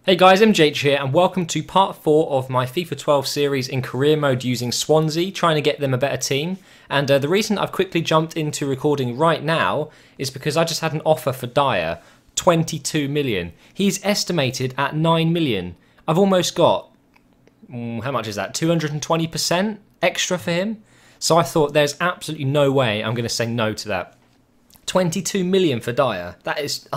Hey guys, MJH here and welcome to part 4 of my FIFA 12 series in career mode using Swansea, trying to get them a better team. And the reason I've quickly jumped into recording right now is because I just had an offer for Dier, 22 million. He's estimated at 9 million. I've almost got, how much is that, 220% extra for him? So I thought there's absolutely no way I'm going to say no to that. 22 million for Dier, that is,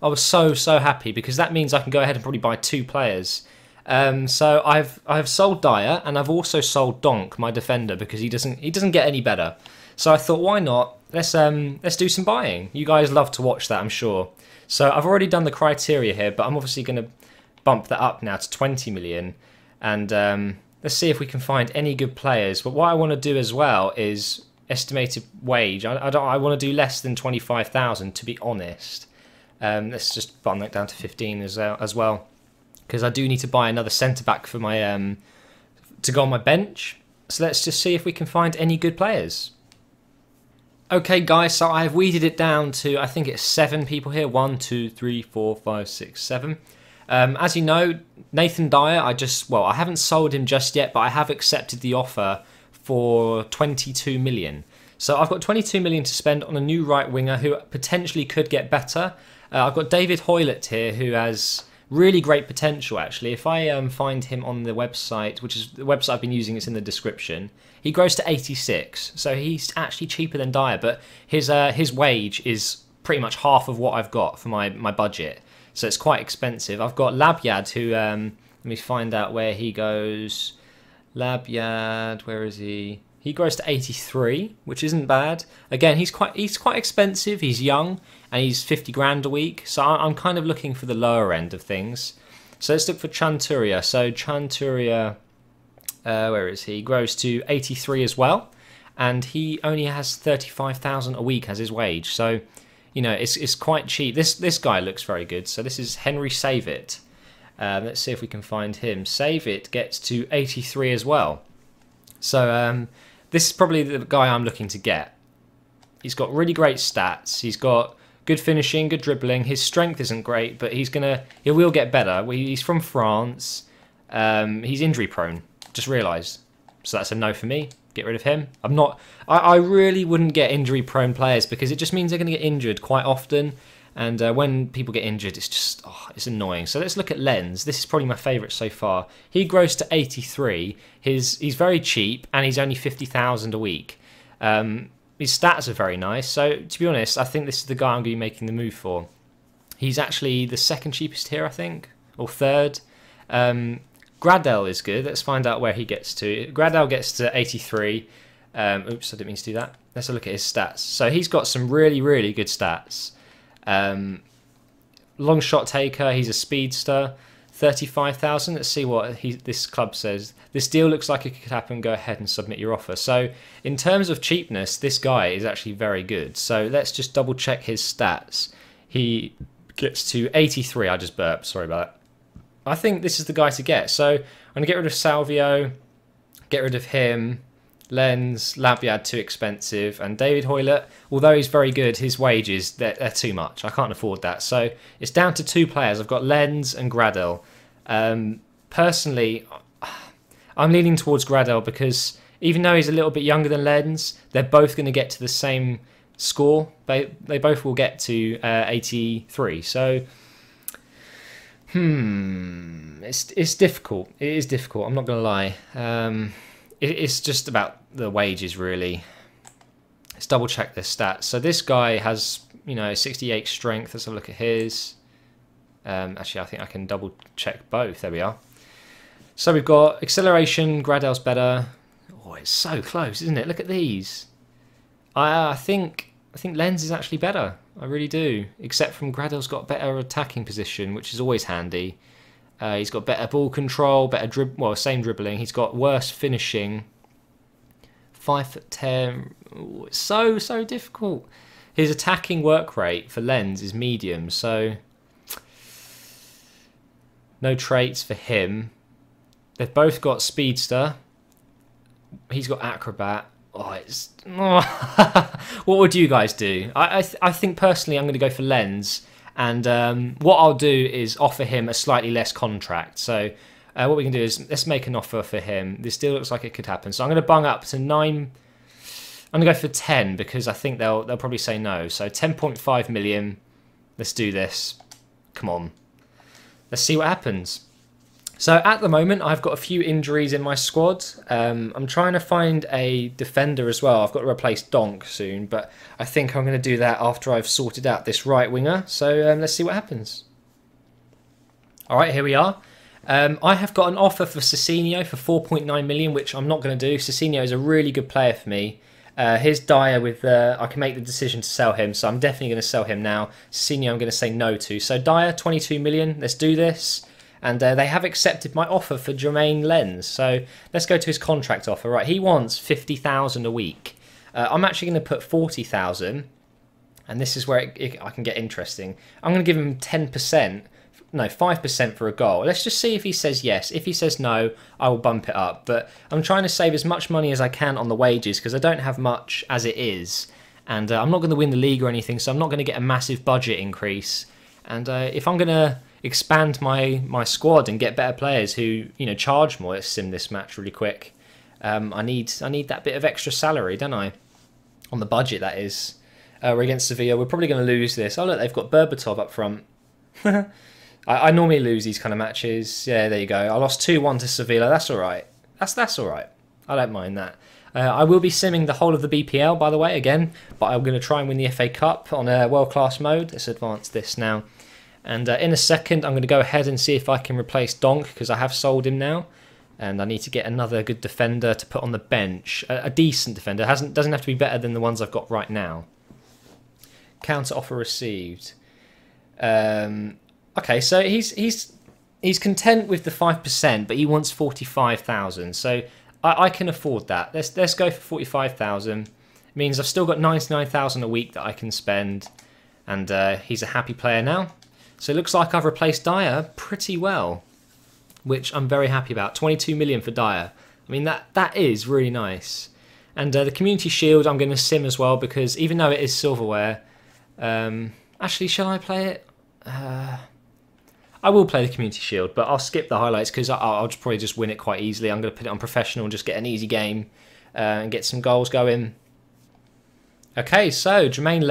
I was so happy because that means I can go ahead and probably buy 2 players. So I've sold Dier and I've also sold Donk, my defender, because he doesn't get any better. So I thought, why not? Let's do some buying. You guys love to watch that, I'm sure. So I've already done the criteria here, but I'm obviously going to bump that up now to 20 million, and let's see if we can find any good players. But what I want to do as well is estimated wage. I want to do less than 25,000, to be honest. Let's just button that down to 15 as well, because I do need to buy another centre back for my to go on my bench. So let's just see if we can find any good players. Okay, guys, so I've weeded it down to, I think it's 7 people here. 1, 2, 3, 4, 5, 6, 7. As you know, Nathan Dier, I haven't sold him just yet, but I have accepted the offer for 22 million. So I've got 22 million to spend on a new right winger who potentially could get better. I've got David Hoylett here, who has really great potential, actually. If I find him on the website, which is the website I've been using, it's in the description, he grows to 86. So he's actually cheaper than Dier, but his wage is pretty much half of what I've got for my budget. So it's quite expensive. I've got Labyad, who, let me find out where he goes. Labyad, where is he? He grows to 83, which isn't bad. Again, he's quite expensive. He's young, and he's 50 grand a week. So I'm kind of looking for the lower end of things. So let's look for Chanturia. So Chanturia, where is he? He grows to 83 as well, and he only has 35,000 a week as his wage. So, you know, it's quite cheap. This guy looks very good. So this is Henry Save It. Let's see if we can find him. Save It gets to 83 as well. So this is probably the guy I'm looking to get. He's got really great stats. He's got good finishing, good dribbling. His strength isn't great, but he will get better. He's from France. He's injury prone. Just realised. So that's a no for me. Get rid of him. I really wouldn't get injury prone players because it just means they're going to get injured quite often. And when people get injured, it's just, it's annoying. So let's look at Lens. This is probably my favourite so far. He grows to 83. He's very cheap, and he's only 50,000 a week. His stats are very nice. So to be honest, I think this is the guy I'm going to be making the move for. He's actually the second cheapest here, I think, or third. Gradel is good. Let's find out where he gets to. Gradel gets to 83. Oops, I didn't mean to do that. Let's look at his stats. So he's got some really good stats. Long shot taker, he's a speedster, 35,000. Let's see what this club says. This deal looks like it could happen. Go ahead and submit your offer. So in terms of cheapness, this guy is actually very good. So let's just double check his stats. He gets to 83. I just burped, sorry about that. I think this is the guy to get. So I'm going to get rid of Salvio, get rid of him. Lens, Labyad too expensive, and David Hoylett, although he's very good, his wages, they're too much. I can't afford that. So it's down to 2 players. I've got Lens and Gradel. Personally, I'm leaning towards Gradel because even though he's a little bit younger than Lens, they're both going to get to the same score. They both will get to 83. So it's difficult. It is difficult. I'm not going to lie. It's just about the wages, really. Let's double check their stats. So this guy has, 68 strength. Let's have a look at his. Actually, I think I can double check both. There we are. So we've got acceleration. Gradel's better. Oh, it's so close, isn't it? Look at these. I think Lens is actually better. I really do. Except from Gradel's got better attacking position, which is always handy. He's got better ball control, same dribbling. He's got worse finishing. 5'10". Ooh, it's so difficult. His attacking work rate for Lens is medium, so no traits for him. They've both got speedster. He's got acrobat. What would you guys do? I think personally I'm going to go for Lens. And what I'll do is offer him a slightly less contract. So what we can do is let's make an offer for him. This deal looks like it could happen. So I'm going to bung up to 9. I'm going to go for 10 because I think they'll probably say no. So 10.5 million. Let's do this. Come on. Let's see what happens. So at the moment, I've got a few injuries in my squad. I'm trying to find a defender as well. I've got to replace Donk soon, but I think I'm going to do that after I've sorted out this right winger. So let's see what happens. All right, here we are. I have got an offer for Cicinho for 4.9 million, which I'm not going to do. Cicinho is a really good player for me. Here's Dier with I can make the decision to sell him, so I'm definitely going to sell him now. Cicinho I'm going to say no to. So Dier, 22 million. Let's do this. And they have accepted my offer for Jermaine Lens. So let's go to his contract offer. Right, he wants 50,000 a week. I'm actually going to put 40,000. And this is where I can get interesting. I'm going to give him 10%. No, 5% for a goal. Let's just see if he says yes. If he says no, I will bump it up. But I'm trying to save as much money as I can on the wages because I don't have much as it is. And I'm not going to win the league or anything, so I'm not going to get a massive budget increase. And if I'm going to expand my squad and get better players who charge more, let's sim this match really quick. I need that bit of extra salary, don't I? On the budget, that is. We're against Sevilla. We're probably going to lose this. Oh look, they've got Berbatov up front. I normally lose these kind of matches. Yeah, there you go. I lost 2-1 to Sevilla. That's all right. That's all right. I don't mind that. I will be simming the whole of the BPL, by the way, again. But I'm going to try and win the FA Cup on a world-class mode. Let's advance this now. And in a second, I'm going to go ahead and see if I can replace Donk, because I have sold him now. And I need to get another good defender to put on the bench. A decent defender. Doesn't have to be better than the ones I've got right now. Counter offer received. Okay, so he's content with the 5%, but he wants 45,000. So I can afford that. Let's go for 45,000. It means I've still got 99,000 a week that I can spend, and he's a happy player now. So it looks like I've replaced Dier pretty well, which I'm very happy about. 22 million for Dier. I mean, that is really nice. And the Community Shield I'm going to sim as well, because even though it is silverware... actually, shall I play it? I will play the Community Shield, but I'll skip the highlights because I'll probably just win it quite easily. I'm going to put it on professional and just get an easy game and get some goals going. Okay, so Jermaine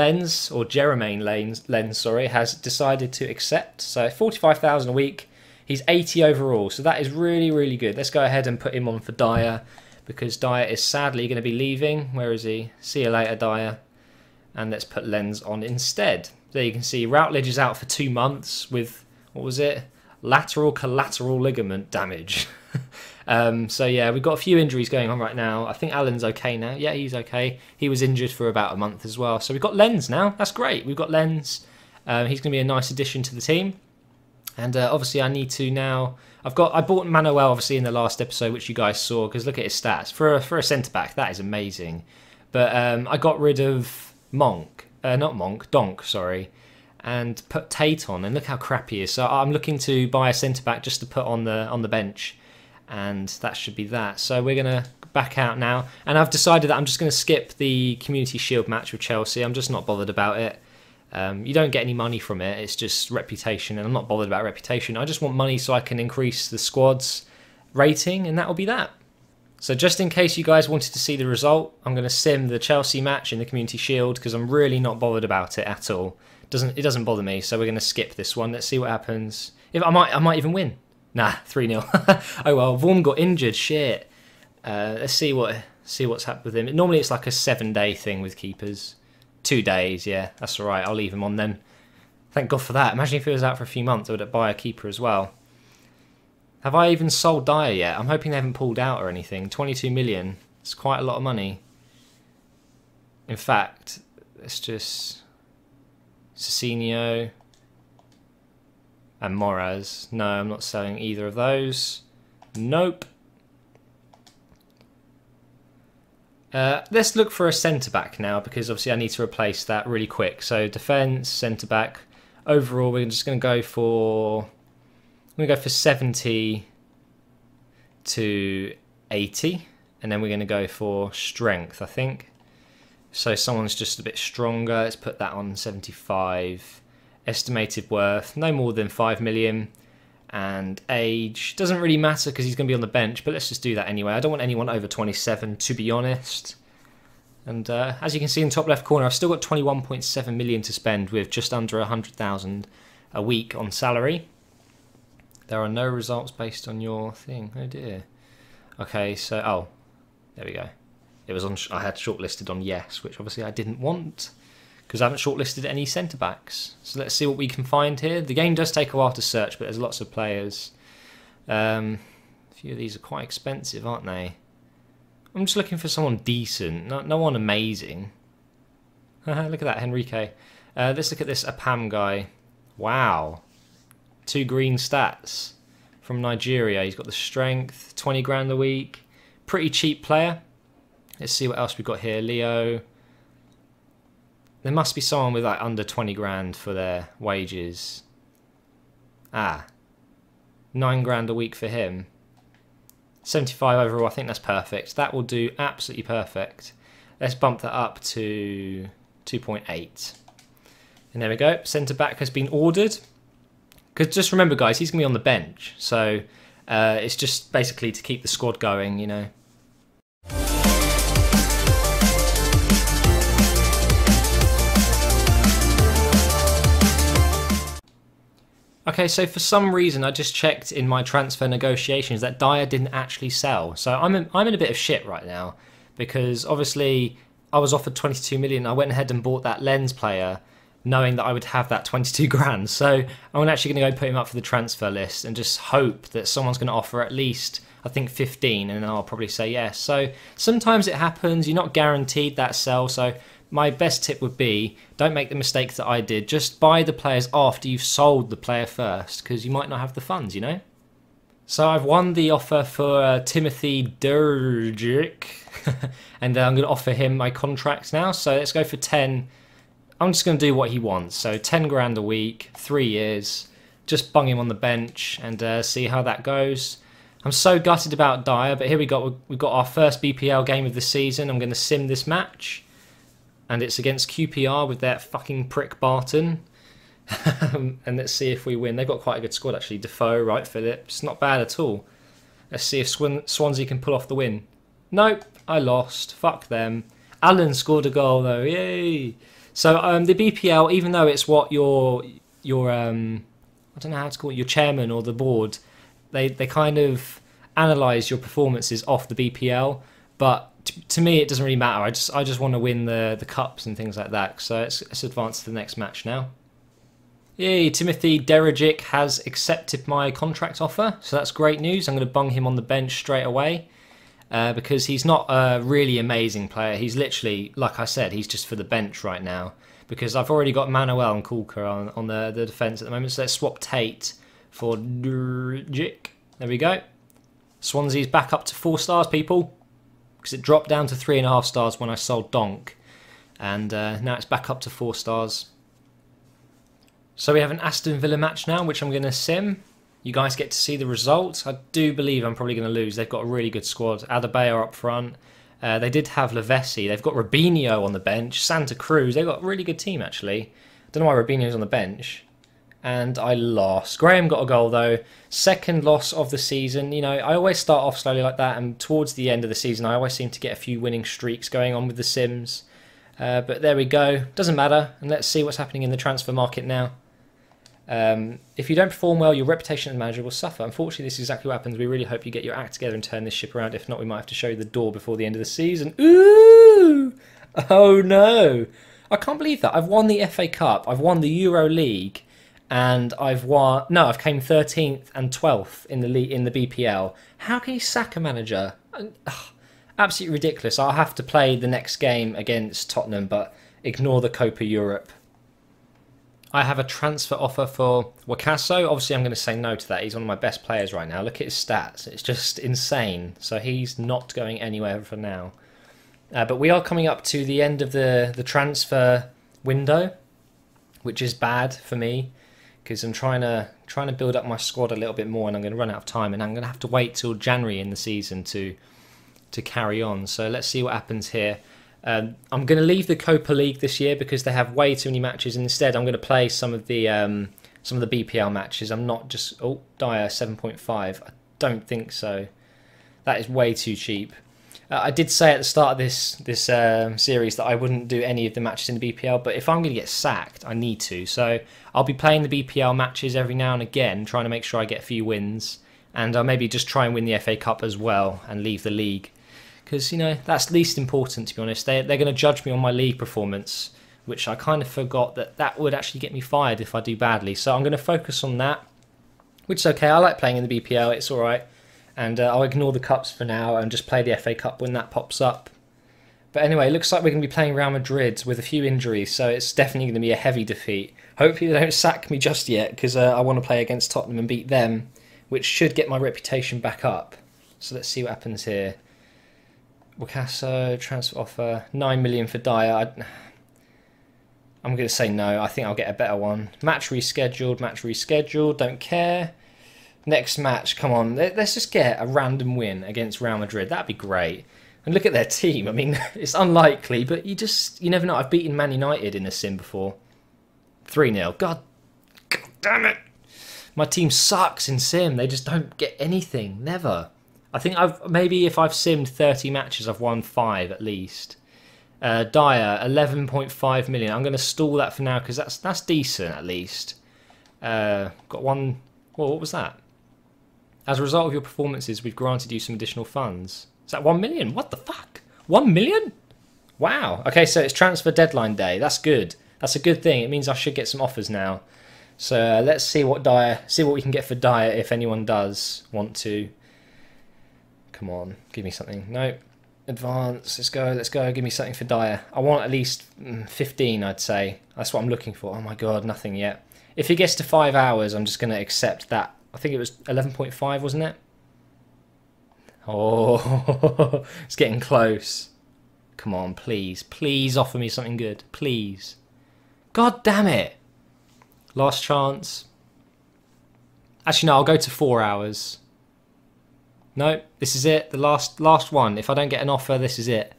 Lens, sorry, has decided to accept. So 45,000 a week. He's 80 overall, so that is really, really good. Let's go ahead and put him on for Dier, because Dier is sadly going to be leaving. Where is he? See you later, Dier. And let's put Lens on instead. There you can see Routledge is out for 2 months with, what was it? Lateral collateral ligament damage. So yeah, we've got a few injuries going on right now. I think Alan's okay now. Yeah, he's okay. He was injured for about a month as well. So we've got Lens now. That's great. We've got Lens. He's going to be a nice addition to the team. And obviously I need to now... I bought Manuel obviously in the last episode, which you guys saw, because look at his stats. For a centre-back, that is amazing. But I got rid of Donk, sorry, and put Tate on, and look how crap he is. So I'm looking to buy a centre-back just to put on the bench, and that should be that. So we're going to back out now, and I've decided that I'm just going to skip the Community Shield match with Chelsea. I'm just not bothered about it. You don't get any money from it, it's just reputation, and I'm not bothered about reputation. I just want money so I can increase the squad's rating, and that will be that. So just in case you guys wanted to see the result, I'm going to sim the Chelsea match in the Community Shield, because I'm really not bothered about it at all. It doesn't bother me, so we're going to skip this one. Let's see what happens. I might even win. Nah, 3-0. Oh well, Vaughan got injured, shit. Let's see what's happened with him. Normally it's like a 7-day thing with keepers. 2 days, yeah, that's all right. I'll leave him on then. Thank God for that. Imagine if he was out for a few months, I would buy a keeper as well. Have I even sold Dier yet? I'm hoping they haven't pulled out or anything. 22 million. It's quite a lot of money. In fact, let's just... Cicinho and Moraz. No, I'm not selling either of those. Nope. Let's look for a centre-back now, because obviously I need to replace that really quick. So defence, centre-back. Overall, we're just going to go for... I'm going to go for 70 to 80. And then we're going to go for strength, I think. So someone's just a bit stronger. Let's put that on 75. Estimated worth, no more than 5 million. And age, doesn't really matter because he's going to be on the bench, but let's just do that anyway. I don't want anyone over 27, to be honest. And as you can see in the top left corner, I've still got 21.7 million to spend with just under 100,000 a week on salary. There are no results based on your thing. Oh dear. Okay, so, oh, there we go. It was on. I had shortlisted on yes, which obviously I didn't want because I haven't shortlisted any centre backs. So let's see what we can find here. The game does take a while to search, but there's lots of players. A few of these are quite expensive, aren't they? I'm just looking for someone decent, no one amazing. Look at that, Henrique. Let's look at this Apam guy. Wow. 2 green stats from Nigeria. He's got the strength, 20 grand a week. Pretty cheap player. Let's see what else we've got here. Leo. There must be someone with like under 20 grand for their wages. 9 grand a week for him. 75 overall, I think that's perfect. That will do absolutely perfect. Let's bump that up to 2.8. And there we go. Centre back has been ordered. Because just remember, guys, he's going to be on the bench. So it's just basically to keep the squad going, you know. Okay, so for some reason I just checked in my transfer negotiations that Dier didn't actually sell. So I'm in a bit of shit right now because obviously I was offered 22 million. I went ahead and bought that Lens player knowing that I would have that 22 grand. So I'm actually going to go put him up for the transfer list and just hope that someone's going to offer at least, I think, 15, and then I'll probably say yes. So sometimes it happens. You're not guaranteed that sell. So my best tip would be, don't make the mistake that I did. Just buy the players after you've sold the player first, because you might not have the funds, you know? So I've won the offer for Timothy Dier, and I'm going to offer him my contract now. So let's go for 10. I'm just going to do what he wants. So 10 grand a week, 3 years. Just bung him on the bench and see how that goes. I'm so gutted about Dier, but here we've got our first BPL game of the season. I'm going to sim this match. And it's against QPR with that fucking prick Barton. And let's see if we win. They've got quite a good squad actually. Defoe, Wright Phillips. Not bad at all. Let's see if Swansea can pull off the win. Nope, I lost. Fuck them. Allen scored a goal though. Yay! So the BPL, even though it's what your I don't know how to call it, your chairman or the board, they kind of analyse your performances off the BPL, but to me it doesn't really matter. I just want to win the cups and things like that. So let's advance to the next match now. Yay, Timothy Dier has accepted my contract offer, so that's great news. I'm going to bung him on the bench straight away because he's not a really amazing player. He's literally, like I said, he's just for the bench right now because I've already got Manuel and Kulka on the defence at the moment. So let's swap Tate for Dier. There we go. Swansea's back up to 4 stars, people, because it dropped down to 3.5 stars when I sold Donk, and now it's back up to 4 stars. So we have an Aston Villa match now, which I'm going to sim. You guys get to see the results. I do believe I'm probably going to lose. They've got a really good squad. Adebayor up front. They did have Lavesi. They've got Robinho on the bench. Santa Cruz. They've got a really good team, actually. Don't know why Robinho's on the bench. And I lost. Graham got a goal, though. Second loss of the season. You know, I always start off slowly like that, and towards the end of the season, I always seem to get a few winning streaks going on with the Sims. But there we go. Doesn't matter. And let's see what's happening in the transfer market now. If you don't perform well, your reputation as manager will suffer. Unfortunately, this is exactly what happens. We really hope you get your act together and turn this ship around. If not, we might have to show you the door before the end of the season. Ooh! Oh no! I can't believe that. I've won the FA Cup. I've won the Euro League. And I've won. No, I've came 13th and 12th in the BPL. How can you sack a manager? Absolutely ridiculous. I'll have to play the next game against Tottenham, but ignore the Copa Europe. I have a transfer offer for Wakaso. Obviously, I'm going to say no to that. He's one of my best players right now. Look at his stats. It's just insane. So he's not going anywhere for now. But we are coming up to the end of the transfer window, which is bad for me because I'm trying to build up my squad a little bit more, and I'm going to run out of time, and I'm going to have to wait till January in the season to carry on. So let's see what happens here. I'm going to leave the Copa League this year because they have way too many matches. And instead, I'm going to play some of the BPL matches. I'm not just Dier 7.5. I don't think so. That is way too cheap. I did say at the start of this series that I wouldn't do any of the matches in the BPL, but if I'm going to get sacked, I need to. So I'll be playing the BPL matches every now and again, trying to make sure I get a few wins, and I'll maybe just try and win the FA Cup as well and leave the league. Because, you know, that's least important, to be honest. They're going to judge me on my league performance, which I kind of forgot that would actually get me fired if I do badly. So I'm going to focus on that, which is okay. I like playing in the BPL. It's all right. And I'll ignore the cups for now and just play the FA Cup when that pops up. But anyway, it looks like we're going to be playing Real Madrid with a few injuries, so it's definitely going to be a heavy defeat. Hopefully they don't sack me just yet, because I want to play against Tottenham and beat them, which should get my reputation back up. So let's see what happens here. Wakaso, transfer offer, 9 million for Dier. I'm going to say no. I think I'll get a better one. Match rescheduled, don't care. Next match, come on, let's just get a random win against Real Madrid. That'd be great. And look at their team. I mean, it's unlikely, but you never know. I've beaten Man United in a sim before. 3-0. God damn it. My team sucks in sim. They just don't get anything. Never. I think maybe if I've simmed 30 matches, I've won 5 at least. Dier, 11.5 million. I'm going to stall that for now because that's decent at least. Got one. Well, what was that? As a result of your performances, we've granted you some additional funds. Is that 1 million? What the fuck? 1 million? Wow. Okay, so it's transfer deadline day. That's good. That's a good thing. It means I should get some offers now. So let's see what we can get for Dier if anyone does want to. Come on, give me something. No, advance. Let's go. Give me something for Dier. I want at least 15, I'd say. That's what I'm looking for. Oh my god, nothing yet. If it gets to 5 hours, I'm just going to accept that. I think it was 11.5, wasn't it? Oh, it's getting close. Come on, please. Please offer me something good. Please. God damn it. Last chance. Actually, no, I'll go to 4 hours. No, this is it. The last one. If I don't get an offer, this is it.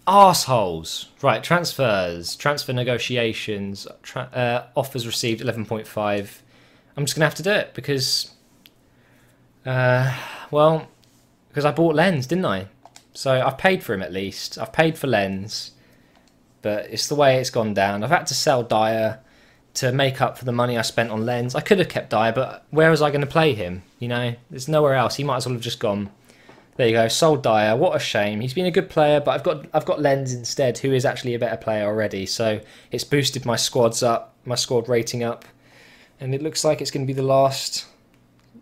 Arseholes. Right, transfers. Transfer negotiations. Offers received 11.5. I'm just going to have to do it because... well, because I bought Lens, didn't I? So I've paid for him at least. I've paid for Lens. But it's the way it's gone down. I've had to sell Dier to make up for the money I spent on Lens. I could have kept Dier, but where was I going to play him? You know, there's nowhere else. He might as well have just gone. There you go, sold Dier. What a shame. He's been a good player, but I've got Lens instead, who is actually a better player already. So it's boosted my squads up, my squad rating up, and it looks like it's going to be the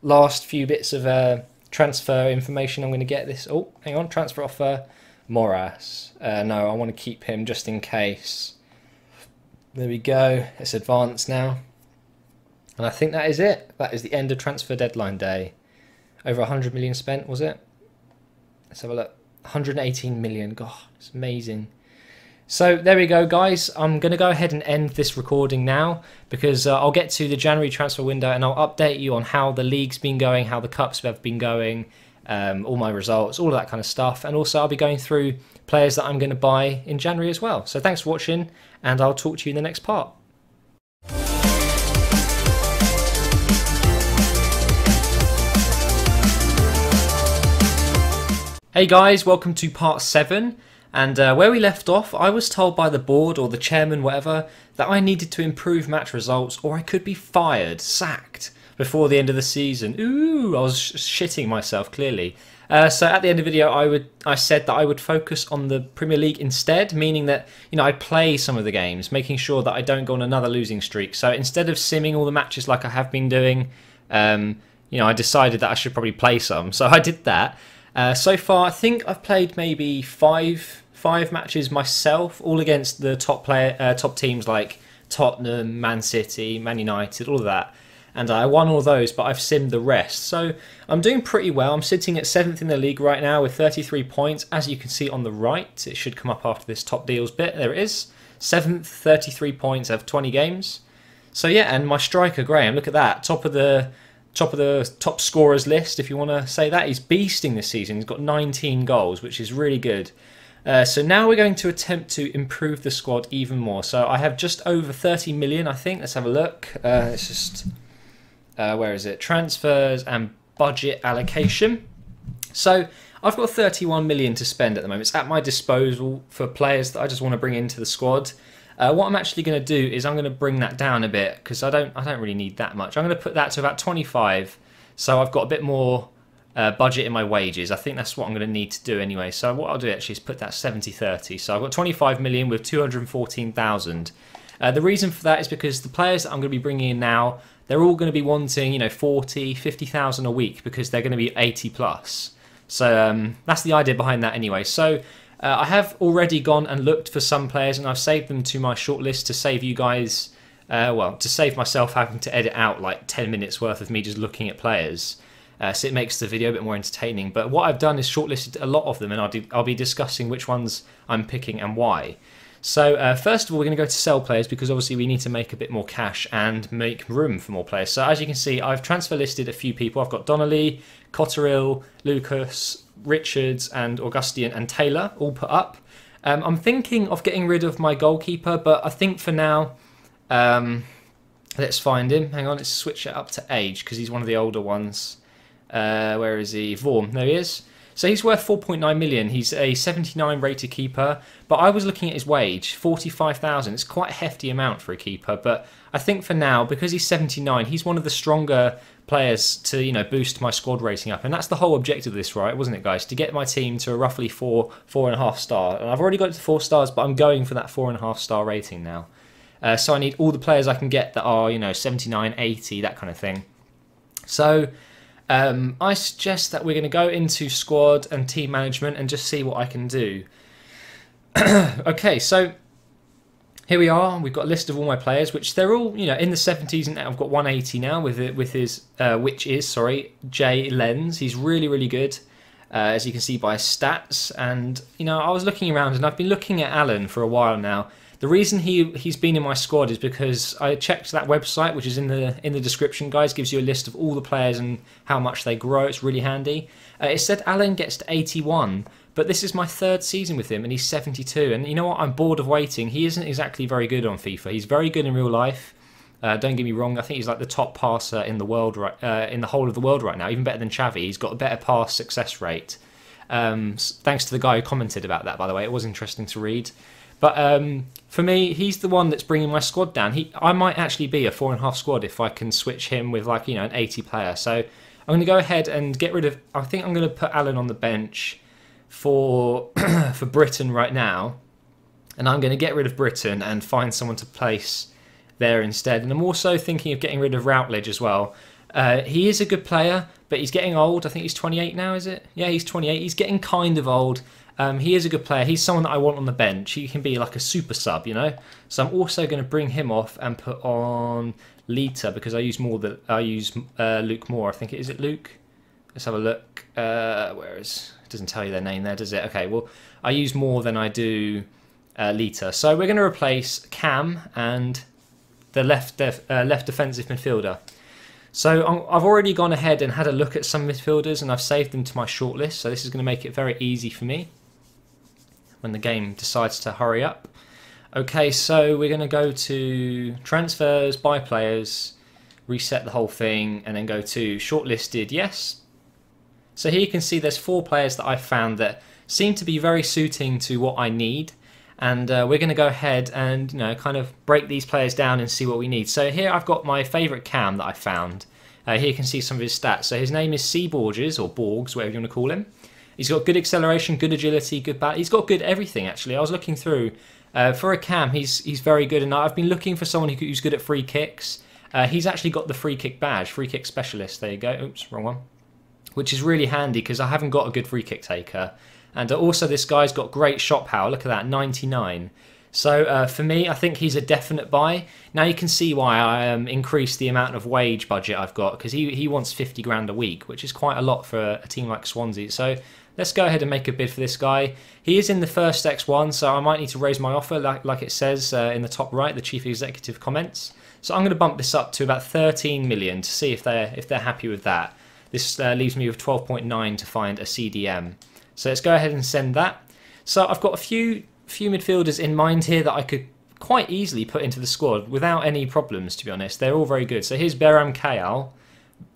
last few bits of transfer information I'm going to get this. Oh, hang on, transfer offer, Moras. No, I want to keep him just in case. There we go. It's advanced now, and I think that is it. That is the end of transfer deadline day. Over 100 million spent, was it? Let's have a look. 118 million. God, it's amazing. So there we go, guys. I'm going to go ahead and end this recording now because I'll get to the January transfer window and I'll update you on how the league's been going, how the cups have been going, all my results, all of that kind of stuff. And also I'll be going through players that I'm going to buy in January as well. So thanks for watching and I'll talk to you in the next part. Hey guys, welcome to part 7, and where we left off, I was told by the board or the chairman, whatever, that I needed to improve match results or I could be fired, sacked, before the end of the season. Ooh, I was shitting myself, clearly. So at the end of the video, I said that I would focus on the Premier League instead, meaning that, you know, I'd play some of the games, making sure that I don't go on another losing streak. So instead of simming all the matches like I have been doing, you know, I decided that I should probably play some. So I did that. So far, I think I've played maybe five matches myself, all against the top teams like Tottenham, Man City, Man United, all of that. And I won all those, but I've simmed the rest. So I'm doing pretty well. I'm sitting at 7th in the league right now with 33 points. As you can see on the right, it should come up after this top deals bit. There it is. 7th, 33 points out of 20 games. So yeah, and my striker, Graham, look at that. Top of the top of the top scorers list, if you want to say that. He's beasting this season. He's got 19 goals, which is really good. So now we're going to attempt to improve the squad even more. So I have just over 30 million, I think. Let's have a look. It's just, where is it? Transfers and budget allocation. So I've got 31 million to spend at the moment. It's at my disposal for players that I just want to bring into the squad. What I'm actually going to do is I'm going to bring that down a bit because I don't really need that much. I'm going to put that to about 25, so I've got a bit more budget in my wages. I think that's what I'm going to need to do anyway. So what I'll do actually is put that 70-30. So I've got 25 million with 214,000. The reason for that is because the players that I'm going to be bringing in now, they're all going to be wanting, you know, 40, 50,000 a week because they're going to be 80 plus. So that's the idea behind that anyway. So I have already gone and looked for some players and I've saved them to my shortlist to save you guys, well, to save myself having to edit out like 10 minutes worth of me just looking at players. So it makes the video a bit more entertaining. But what I've done is shortlisted a lot of them, and I'll be discussing which ones I'm picking and why. So first of all, we're going to go to sell players because obviously we need to make a bit more cash and make room for more players. So as you can see, I've transfer listed a few people. I've got Donnelly, Cotterill, Lucas, Richards, and Augustine and Taylor all put up. I'm thinking of getting rid of my goalkeeper, but I think for now, let's find him. Hang on, let's switch it up to age because he's one of the older ones. Where is he? Vorm. There he is. So he's worth 4.9 million. He's a 79 rated keeper, but I was looking at his wage, 45,000. It's quite a hefty amount for a keeper, but I think for now, because he's 79, he's one of the stronger players to, you know, boost my squad rating up, and that's the whole objective of this, right? Wasn't it, guys? To get my team to a roughly 4.5 star, and I've already got it to 4 stars, but I'm going for that 4.5 star rating now. So I need all the players I can get that are, you know, 79, 80, that kind of thing. So I suggest that we're going to go into squad and team management and just see what I can do. Okay, so here we are. We've got a list of all my players, which they're all, you know, in the 70s, and I've got 180 now with his, which is Jay Lenz. He's really, really good, as you can see by his stats. And you know, I was looking around, and I've been looking at Alan for a while now. The reason he's been in my squad is because I checked that website, which is in the description, guys. Gives you a list of all the players and how much they grow. It's really handy. It said Alan gets to 81, but this is my 3rd season with him, and he's 72. And you know what? I'm bored of waiting. He isn't exactly very good on FIFA. He's very good in real life. Don't get me wrong. I think he's like the top passer in the world, in the whole of the world right now. Even better than Xavi. He's got a better pass success rate. Thanks to the guy who commented about that, by the way. It was interesting to read. But for me, he's the one that's bringing my squad down. I might actually be a 4.5 squad if I can switch him with, like, you know, an 80 player. So I'm going to go ahead and get rid of. I think I'm going to put Alan on the bench for for Britain right now, and I'm going to get rid of Britain and find someone to place there instead. And I'm also thinking of getting rid of Routledge as well. He is a good player, but he's getting old. I think he's 28 now, is it? Yeah, he's 28. He's getting kind of old. He is a good player. He's someone that I want on the bench. He can be like a super sub, you know. So I'm also going to bring him off and put on Lita because I use Luke more. I think is it Luke? Let's have a look. Where is? It doesn't tell you their name there, does it? Okay. Well, I use more than I do Lita. So we're going to replace Cam and the left defensive midfielder. So I've already gone ahead and had a look at some midfielders, and I've saved them to my shortlist. So this is going to make it very easy for me when the game decides to hurry up. Okay, so we're going to go to transfers, buy players, reset the whole thing, and then go to shortlisted, yes. So here you can see there's 4 players that I've found that seem to be very suiting to what I need. And we're going to go ahead and, you know, kind of break these players down and see what we need. So here I've got my favourite Cam that I found. Here you can see some of his stats. So his name is C. Borges, or Borgs, whatever you want to call him. He's got good acceleration, good agility, good bat. He's got good everything, actually. I was looking through. For a Cam, he's very good. And I've been looking for someone who's good at free kicks. He's actually got the free kick badge, free kick specialist. There you go. Oops, wrong one. Which is really handy because I haven't got a good free kick taker. And also this guy's got great shot power. Look at that, 99. So for me, I think he's a definite buy. Now you can see why I increased the amount of wage budget I've got, because he wants 50 grand a week, which is quite a lot for a team like Swansea. So let's go ahead and make a bid for this guy. He is in the first X1, so I might need to raise my offer, like it says in the top right, the chief executive comments. So I'm going to bump this up to about 13 million to see if they're happy with that. This leaves me with 12.9 to find a CDM. So let's go ahead and send that. So I've got a few midfielders in mind here that I could quite easily put into the squad without any problems, to be honest. They're all very good. So here's Beram Kayal.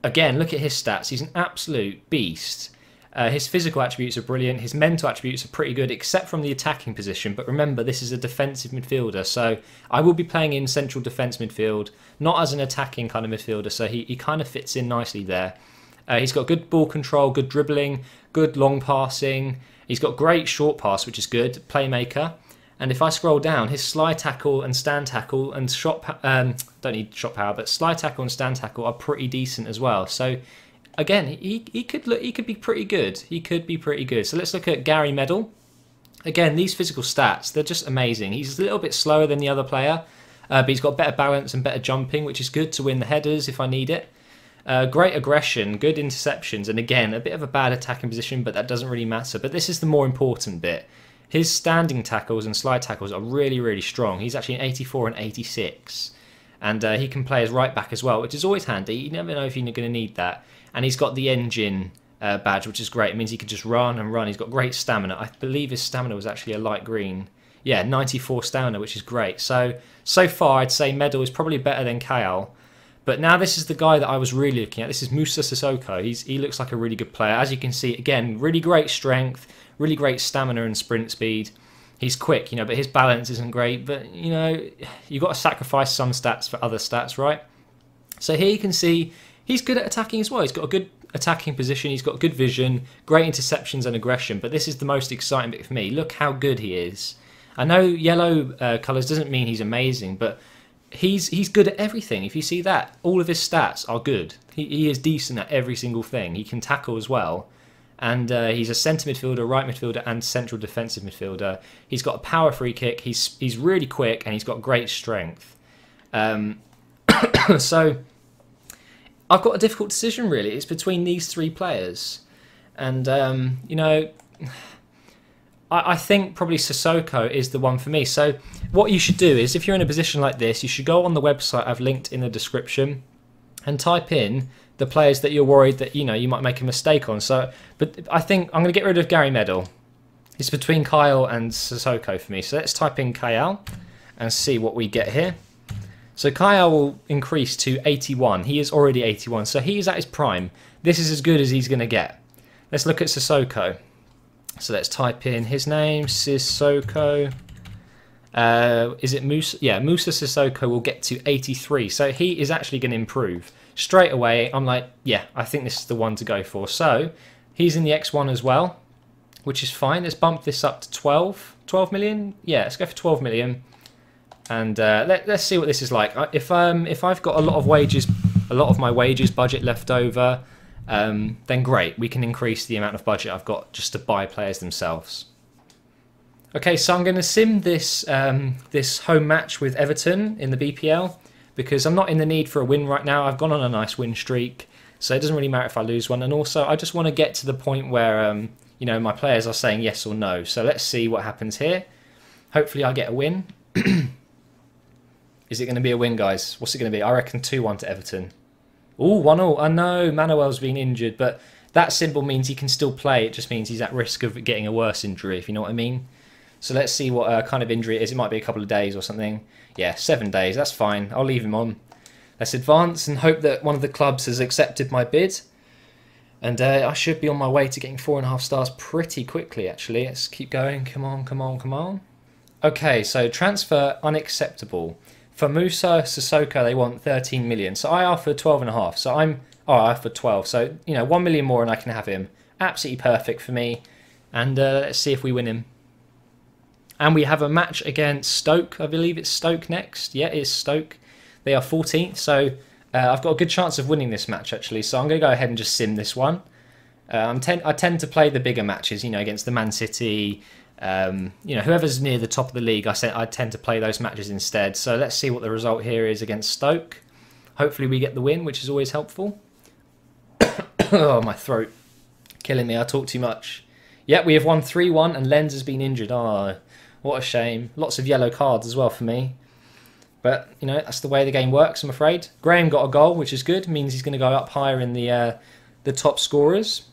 Again, look at his stats. He's an absolute beast. His physical attributes are brilliant. His mental attributes are pretty good, except from the attacking position. But remember, this is a defensive midfielder, so I will be playing in central defence midfield, not as an attacking kind of midfielder, so he kind of fits in nicely there. He's got good ball control, good dribbling, good long passing. He's got great short pass, which is good, playmaker. And if I scroll down, his slide tackle and stand tackle and don't need shot power, but slide tackle and stand tackle are pretty decent as well. So again, he could be pretty good. He could be pretty good. So let's look at Gary Medal. Again, these physical stats, they're just amazing. He's a little bit slower than the other player, but he's got better balance and better jumping, which is good to win the headers if I need it. Great aggression, good interceptions, and again, a bit of a bad attacking position, but that doesn't really matter. But this is the more important bit. His standing tackles and slide tackles are really, really strong. He's actually an 84 and 86. And he can play as right back as well, which is always handy. You never know if you're going to need that. And he's got the engine badge, which is great. It means he can just run and run. He's got great stamina. I believe his stamina was actually a light green. Yeah, 94 stamina, which is great. So far, I'd say Medal is probably better than Kayal. But now this is the guy that I was really looking at. This is Musa Sissoko. He looks like a really good player. As you can see, again, really great strength, really great stamina and sprint speed. He's quick, but his balance isn't great. But, you've got to sacrifice some stats for other stats, right? So here you can see he's good at attacking as well. He's got a good attacking position. He's got good vision, great interceptions and aggression. But this is the most exciting bit for me. Look how good he is. I know yellow colours doesn't mean he's amazing, but he's good at everything. If you see that, all of his stats are good. He is decent at every single thing. He can tackle as well. And he's a centre midfielder, right midfielder and central defensive midfielder. He's got a power free kick. He's really quick and he's got great strength. So I've got a difficult decision really. It's between these three players. And, I think probably Sissoko is the one for me. So what you should do is, if you're in a position like this, you should go on the website I've linked in the description and type in the players that you're worried that you might make a mistake on. But I think I'm going to get rid of Gary Medal. It's between Kyle and Sissoko for me. So let's type in Kyle and see what we get here. So Kyle will increase to 81. He is already 81, so he's at his prime. This is as good as he's going to get. Let's look at Sissoko. So let's type in his name, Sissoko. Is it Musa? Yeah, Musa Sissoko will get to 83. So he is actually going to improve. Straight away, I'm like, yeah, I think this is the one to go for. So he's in the X1 as well, which is fine. Let's bump this up to 12 million. Yeah, let's go for 12 million. And let's see what this is like. If I've got a lot of my wages budget left over, then great, we can increase the amount of budget I've got just to buy players themselves. Okay, so I'm going to sim this this home match with Everton in the BPL because I'm not in the need for a win right now. I've gone on a nice win streak, so it doesn't really matter if I lose one. And also, I just want to get to the point where my players are saying yes or no. So let's see what happens here. Hopefully, I get a win. Is it going to be a win, guys? What's it going to be? I reckon 2-1 to Everton. Oh, 1-0. I know Manuel's been injured, but that symbol means he can still play. It just means he's at risk of getting a worse injury, if you know what I mean. So let's see what kind of injury it is. It might be a couple of days or something. Yeah, 7 days. That's fine. I'll leave him on. Let's advance and hope that one of the clubs has accepted my bid. And I should be on my way to getting 4.5 stars pretty quickly, actually. Let's keep going. Come on, come on, come on. Okay, so transfer unacceptable. For Musa Sissoko, they want 13 million. So I offered 12.5. So I offered 12. So, 1 million more and I can have him. Absolutely perfect for me. And let's see if we win him. And we have a match against Stoke. I believe it's Stoke next. Yeah, it is Stoke. They are 14th. So I've got a good chance of winning this match, actually. So I'm going to go ahead and just sim this one. I tend to play the bigger matches, against the Man City. Whoever's near the top of the league, I tend to play those matches instead. So let's see what the result here is against Stoke. Hopefully we get the win, which is always helpful. Oh, my throat. Killing me, I talk too much. Yep, we have won 3-1 and Lenz has been injured. Oh, what a shame. Lots of yellow cards as well for me. But, you know, that's the way the game works, I'm afraid. Graham got a goal, which is good. Means he's going to go up higher in the top scorers.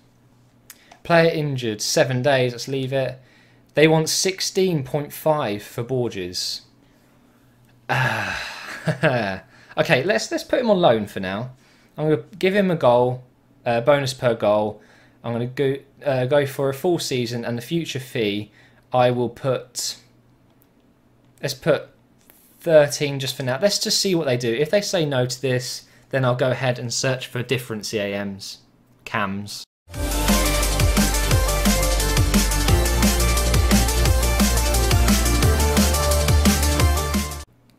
Player injured, 7 days. Let's leave it. They want 16.5 for Borges. Okay, let's put him on loan for now. I'm going to give him a goal, bonus per goal. I'm going to go for a full season, and the future fee I will put. Let's put 13 just for now. Let's just see what they do. If they say no to this, then I'll go ahead and search for different cams.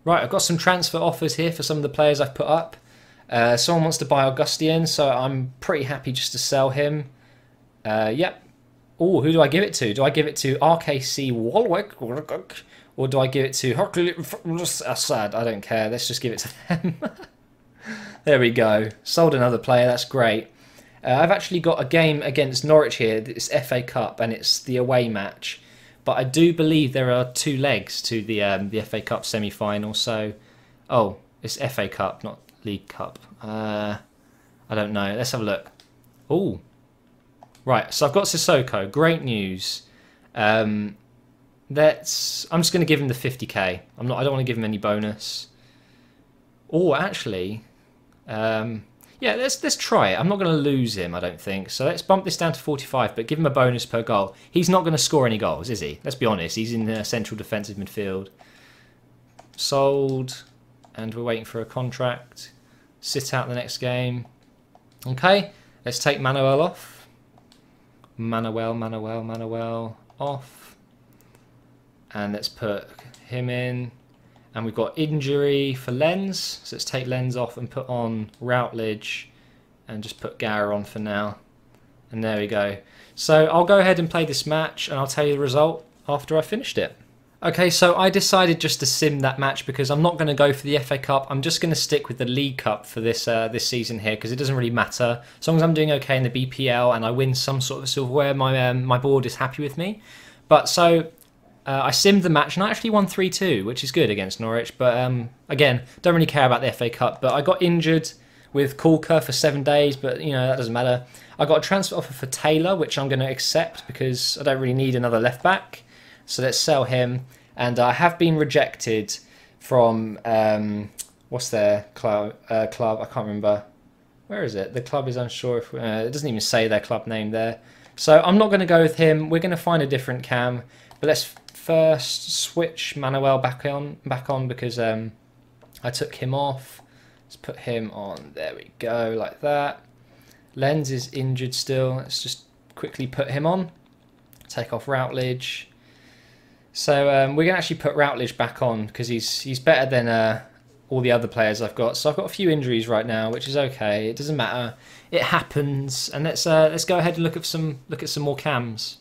Right, I've got some transfer offers here for some of the players I've put up. Someone wants to buy Augustine, so I'm pretty happy just to sell him. Yep. Oh, who do I give it to? Do I give it to RKC Walwick? Or do I give it to Assad? I don't care. Let's just give it to them. There we go. Sold another player. That's great. I've actually got a game against Norwich here. It's FA Cup, and it's the away match. But I do believe there are 2 legs to the FA Cup semi-final. So, oh, it's FA Cup, not League Cup. I don't know. Let's have a look. Oh, right. So I've got Sissoko. Great news. I'm just going to give him the 50k. I don't want to give him any bonus. Oh, actually, yeah, let's try it. I'm not going to lose him, I don't think. So let's bump this down to 45, but give him a bonus per goal. He's not going to score any goals, is he? Let's be honest. He's in the central defensive midfield. Sold, and we're waiting for a contract. Sit out the next game. Okay, let's take Manuel off. Manuel off. And let's put him in. And we've got injury for Lens. So let's take Lens off and put on Routledge. And just put Gower on for now. And there we go. So I'll go ahead and play this match. And I'll tell you the result after I finished it. Okay, so I decided just to sim that match because I'm not going to go for the FA Cup. I'm just going to stick with the League Cup for this this season here because it doesn't really matter. As long as I'm doing okay in the BPL and I win some sort of silverware, my board is happy with me. But so I simmed the match and I actually won 3-2, which is good against Norwich. But again, don't really care about the FA Cup. But I got injured with Kulka for 7 days, but you know that doesn't matter. I got a transfer offer for Taylor, which I'm going to accept because I don't really need another left back. So let's sell him. And I have been rejected from, what's their club? I can't remember. Where is it? The club is unsure. If it doesn't even say their club name there. So I'm not going to go with him. We're going to find a different cam. But let's first switch Manuel back on because I took him off. Let's put him on. There we go, like that. Lens is injured still. Let's just quickly put him on. Take off Routledge. So we're going to actually put Routledge back on because he's better than all the other players I've got. So I've got a few injuries right now, which is okay. It doesn't matter. It happens. And let's go ahead and look at some more cams.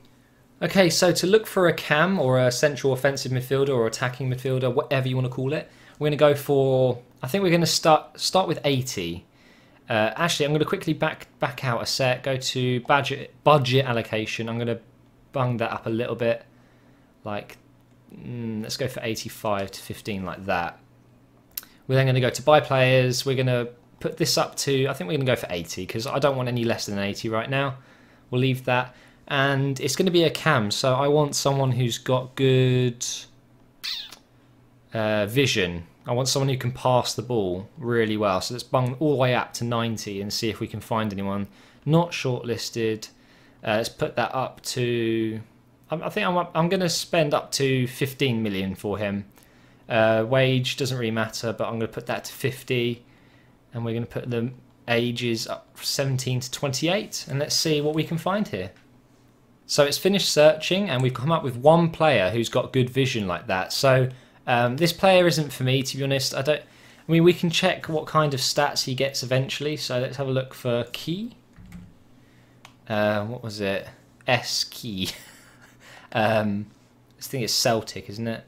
Okay, so to look for a cam or a central offensive midfielder or attacking midfielder, whatever you want to call it, we're going to go for. I think we're going to start with 80. Actually, I'm going to quickly back out a set. Go to budget allocation. I'm going to bung that up a little bit. Like, let's go for 85 to 15 like that. We're then going to go to buy players. We're going to put this up to, I think we're going to go for 80 because I don't want any less than 80 right now. We'll leave that. And it's going to be a cam. So I want someone who's got good vision. I want someone who can pass the ball really well. So let's bung all the way up to 90 and see if we can find anyone. Not shortlisted. Let's put that up to... I think I'm going to spend up to 15 million for him. Wage doesn't really matter, but I'm going to put that to 50. And we're going to put the ages up from 17 to 28. And let's see what we can find here. So it's finished searching and we've come up with one player who's got good vision like that. So this player isn't for me, to be honest. I mean, we can check what kind of stats he gets eventually. So let's have a look for Key. What was it? S Key. This thing is Celtic, isn't it?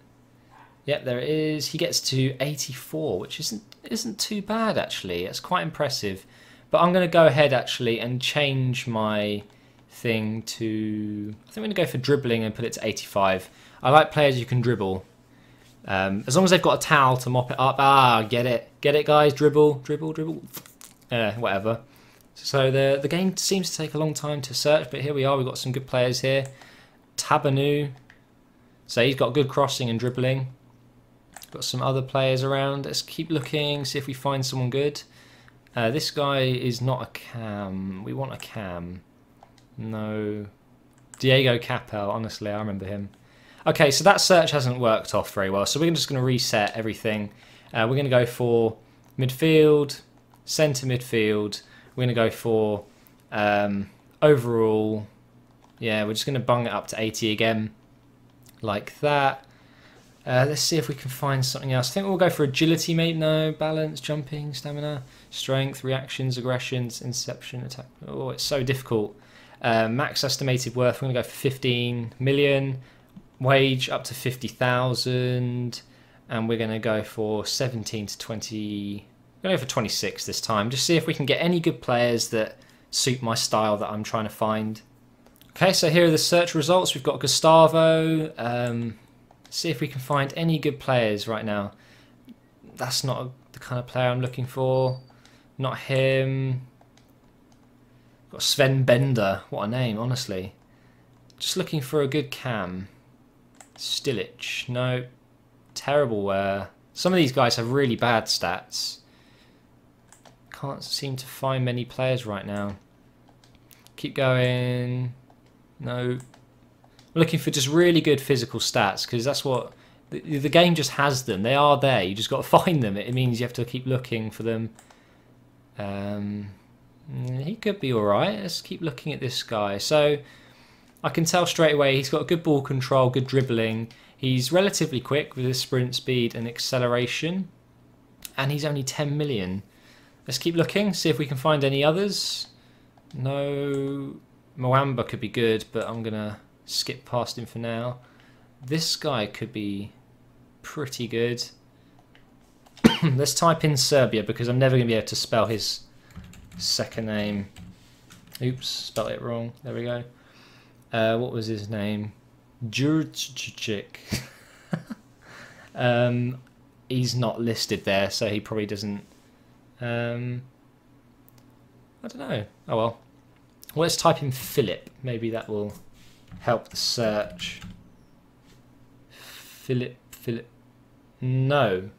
Yep, there it is. He gets to 84, which isn't too bad actually. It's quite impressive. But I'm going to go ahead actually and change my thing to. I think I'm going to go for dribbling and put it to 85. I like players who can dribble. As long as they've got a towel to mop it up. Ah, get it guys, dribble, whatever. So the game seems to take a long time to search, but here we are, we've got some good players here. Tabanu, so he's got good crossing and dribbling. Got some other players around. Let's keep looking, see if we find someone good. This guy is not a cam. We want a cam. No. Diego Capel, honestly, I remember him. Okay, so that search hasn't worked off very well, so we're just going to reset everything. We're going to go for midfield, centre midfield. We're going to go for overall. Yeah, we're just going to bung it up to 80 again, like that. Let's see if we can find something else. I think we'll go for agility, mate. No, balance, jumping, stamina, strength, reactions, aggressions, inception, attack. Oh, it's so difficult. Max estimated worth, we're going to go for 15 million. Wage up to 50,000. And we're going to go for 17 to 20. We're going to go for 26 this time. Just see if we can get any good players that suit my style that I'm trying to find. Okay, so here are the search results. We've got Gustavo. See if we can find any good players right now. That's not the kind of player I'm looking for. Not him. Got Sven Bender. What a name, honestly. Just looking for a good cam. Stilic. No. Terrible. Some of these guys have really bad stats. Can't seem to find many players right now. Keep going. No. Looking for just really good physical stats, because that's what the game just has them. They are there. You just got to find them. It means you have to keep looking for them. He could be all right. Let's keep looking at this guy. So I can tell straight away he's got good ball control, good dribbling. He's relatively quick with his sprint speed and acceleration, and he's only 10 million. Let's keep looking, see if we can find any others. No, Moamba could be good, but I'm gonna skip past him for now. This guy could be pretty good. Let's type in Serbia, because I'm never going to be able to spell his second name. Oops, spelled it wrong. There we go. What was his name? Djurcic. He's not listed there, so he probably doesn't... I don't know. Oh well. Well, let's type in Philip. Maybe that will help the search. Philip. No.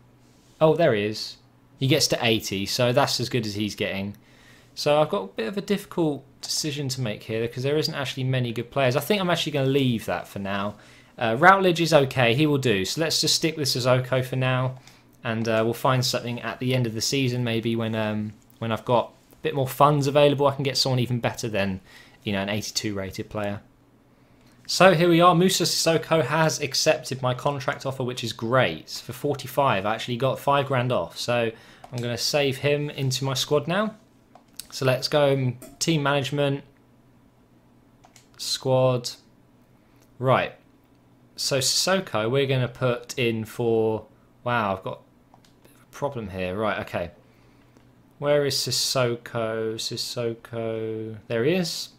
Oh, there he is. He gets to 80, so that's as good as he's getting. So I've got a bit of a difficult decision to make here, because there isn't actually many good players. I think I'm actually going to leave that for now. Routledge is okay. He will do. So let's just stick with Sissoko for now, and we'll find something at the end of the season, maybe when I've got a bit more funds available. I can get someone even better than, you know, an 82 rated player. So here we are. Moussa Sissoko has accepted my contract offer, which is great. For 45, I actually got 5 grand off. So I'm going to save him into my squad now. So let's go team management, squad. Right. So Sissoko, we're going to put in for... Wow, I've got a problem here. Right, okay. Where is Sissoko? Sissoko. There he is.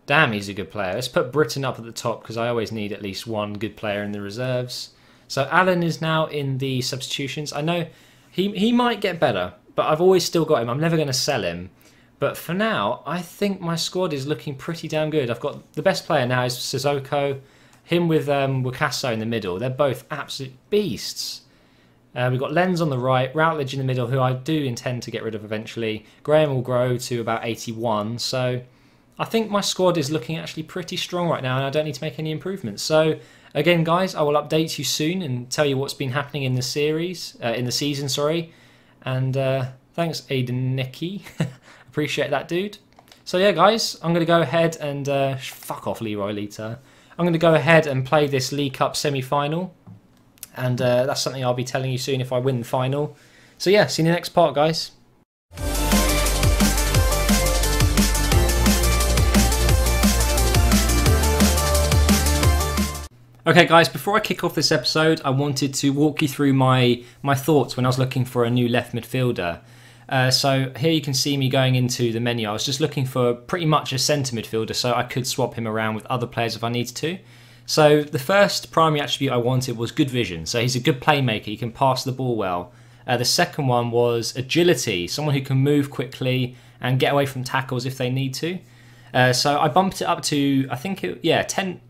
Damn, he's a good player. Let's put Britain up at the top, because I always need at least one good player in the reserves. So Alan is now in the substitutions. I know he might get better, but I've always still got him. I'm never going to sell him. But for now, I think my squad is looking pretty damn good. I've got the best player now is Sissoko. Him with Wakaso in the middle. They're both absolute beasts. We've got Lenz on the right, Routledge in the middle, who I do intend to get rid of eventually. Graham will grow to about 81, so... I think my squad is looking actually pretty strong right now, and I don't need to make any improvements. So, again, guys, I will update you soon and tell you what's been happening in the season, sorry. And thanks, Aiden Nicky. Appreciate that, dude. So, yeah, guys, I'm going to go ahead and... fuck off, Leroy Lita. I'm going to go ahead and play this League Cup semi-final. And that's something I'll be telling you soon if I win the final. So, yeah, see you in the next part, guys. Okay guys, before I kick off this episode, I wanted to walk you through my thoughts when I was looking for a new left midfielder. So here you can see me going into the menu. I was just looking for pretty much a centre midfielder, so I could swap him around with other players if I needed to. So the first primary attribute I wanted was good vision. So he's a good playmaker. He can pass the ball well. The second one was agility, someone who can move quickly and get away from tackles if they need to. So I bumped it up to, I think,